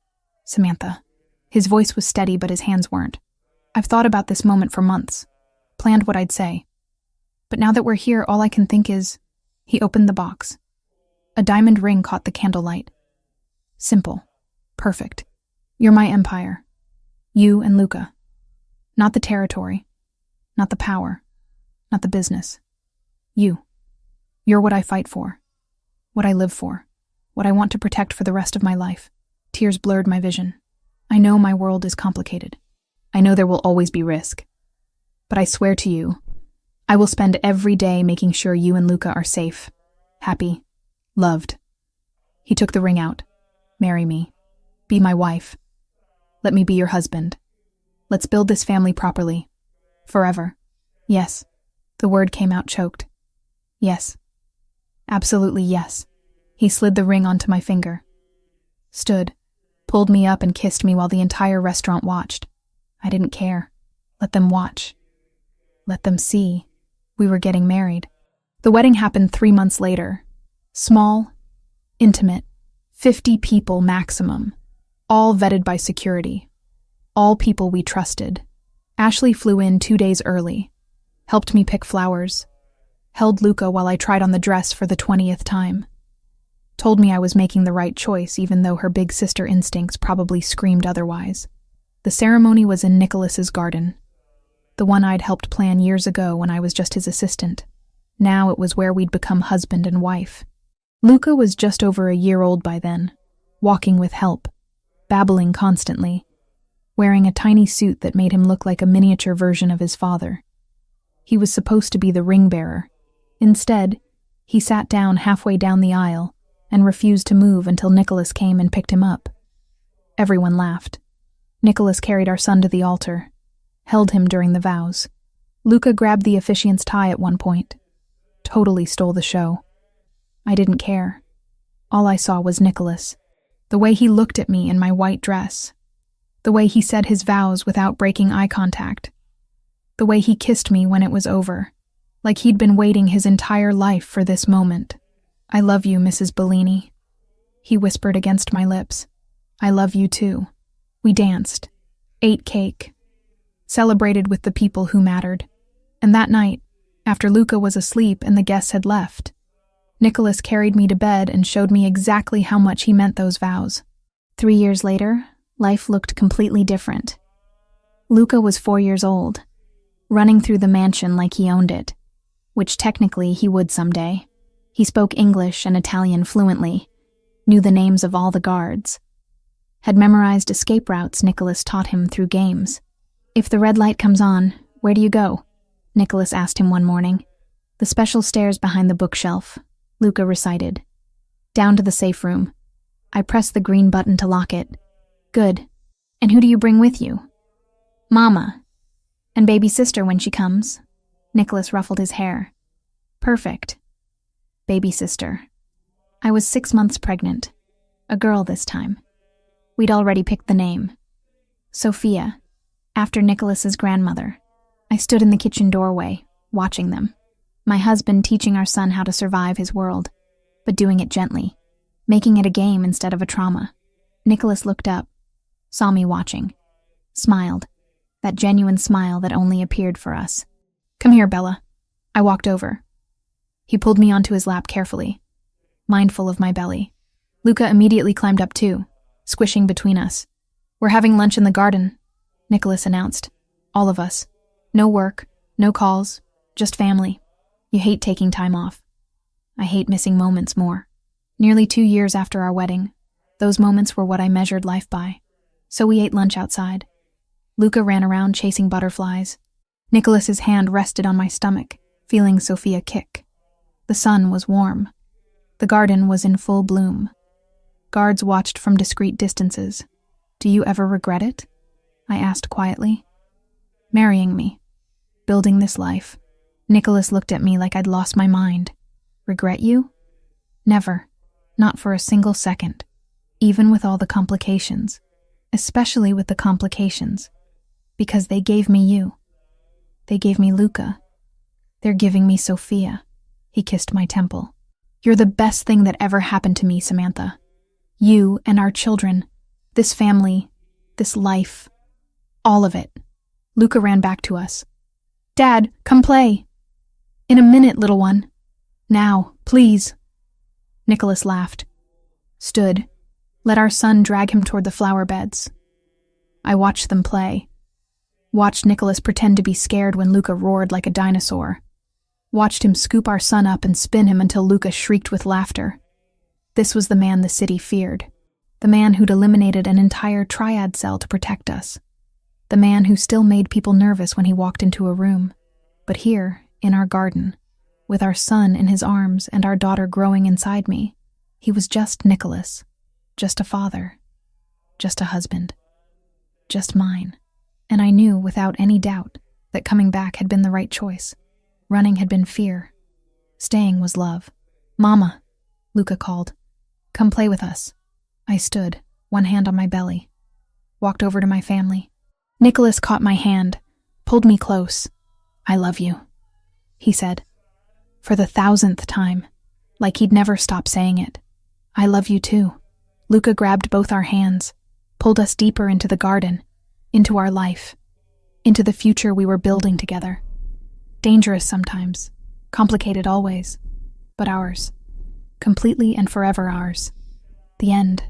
Samantha. His voice was steady, but his hands weren't. I've thought about this moment for months, planned what I'd say. But now that we're here, all I can think is, he opened the box. A diamond ring caught the candlelight. Simple. Perfect. You're my empire. You and Luca. Not the territory. Not the power. Not the business. You. You're what I fight for. What I live for. What I want to protect for the rest of my life. Tears blurred my vision. I know my world is complicated. I know there will always be risk. But I swear to you, I will spend every day making sure you and Luca are safe, happy, loved. He took the ring out. Marry me. Be my wife. Let me be your husband. Let's build this family properly. Forever. Yes. The word came out choked. Yes. Absolutely yes. He slid the ring onto my finger. Stood. Pulled me up and kissed me while the entire restaurant watched. I didn't care. Let them watch. Let them see. We were getting married. The wedding happened 3 months later. Small, intimate, 50 people maximum. All vetted by security. All people we trusted. Ashley flew in 2 days early. Helped me pick flowers. Held Luca while I tried on the dress for the 20th time. Told me I was making the right choice, even though her big sister instincts probably screamed otherwise. The ceremony was in Nicholas's garden. The one I'd helped plan years ago when I was just his assistant. Now it was where we'd become husband and wife. Luca was just over a year old by then, walking with help, babbling constantly, wearing a tiny suit that made him look like a miniature version of his father. He was supposed to be the ring bearer. Instead, he sat down halfway down the aisle and refused to move until Nicholas came and picked him up. Everyone laughed. Nicholas carried our son to the altar, held him during the vows. Luca grabbed the officiant's tie at one point. Totally stole the show. I didn't care. All I saw was Nicholas. The way he looked at me in my white dress. The way he said his vows without breaking eye contact. The way he kissed me when it was over, like he'd been waiting his entire life for this moment. I love you, Mrs. Bellini. He whispered against my lips. I love you too. We danced, ate cake, celebrated with the people who mattered. And that night, after Luca was asleep and the guests had left, Nicholas carried me to bed and showed me exactly how much he meant those vows. 3 years later, life looked completely different. Luca was 4 years old, running through the mansion like he owned it, which technically he would someday. He spoke English and Italian fluently, knew the names of all the guards, had memorized escape routes Nicholas taught him through games. If the red light comes on, where do you go? Nicholas asked him one morning. The special stairs behind the bookshelf, Luca recited. Down to the safe room. I pressed the green button to lock it. Good. And who do you bring with you? Mama. And baby sister when she comes. Nicholas ruffled his hair. Perfect. Baby sister. I was 6 months pregnant. A girl this time. We'd already picked the name. Sophia, after Nicholas's grandmother. I stood in the kitchen doorway, watching them. My husband teaching our son how to survive his world, but doing it gently, making it a game instead of a trauma. Nicholas looked up, saw me watching, smiled, that genuine smile that only appeared for us. Come here, Bella. I walked over. He pulled me onto his lap carefully, mindful of my belly. Luca immediately climbed up too, squishing between us. We're having lunch in the garden, Nicholas announced. All of us. No work, no calls, just family. You hate taking time off. I hate missing moments more. Nearly 2 years after our wedding, those moments were what I measured life by. So we ate lunch outside. Luca ran around chasing butterflies. Nicholas's hand rested on my stomach, feeling Sophia kick. The sun was warm. The garden was in full bloom. Guards watched from discreet distances. Do you ever regret it? I asked quietly. Marrying me. Building this life. Nicholas looked at me like I'd lost my mind. Regret you? Never. Not for a single second. Even with all the complications. Especially with the complications. Because they gave me you. They gave me Luca. They're giving me Sophia. He kissed my temple. You're the best thing that ever happened to me, Samantha. You and our children, this family, this life, all of it. Luca ran back to us. Dad, come play. In a minute, little one. Now, please. Nicholas laughed, stood, let our son drag him toward the flower beds. I watched them play. Watched Nicholas pretend to be scared when Luca roared like a dinosaur. Watched him scoop our son up and spin him until Luca shrieked with laughter. This was the man the city feared. The man who'd eliminated an entire triad cell to protect us. The man who still made people nervous when he walked into a room. But here, in our garden, with our son in his arms and our daughter growing inside me, he was just Nicholas. Just a father. Just a husband. Just mine. And I knew, without any doubt, that coming back had been the right choice. Running had been fear. Staying was love. Mama, Luca called. Come play with us. I stood, one hand on my belly. Walked over to my family. Nicholas caught my hand, pulled me close. I love you, he said. For the 1,000th time, like he'd never stop saying it. I love you too. Luca grabbed both our hands, pulled us deeper into the garden, into our life, into the future we were building together. Dangerous sometimes, complicated always, but ours. Completely and forever ours. The end.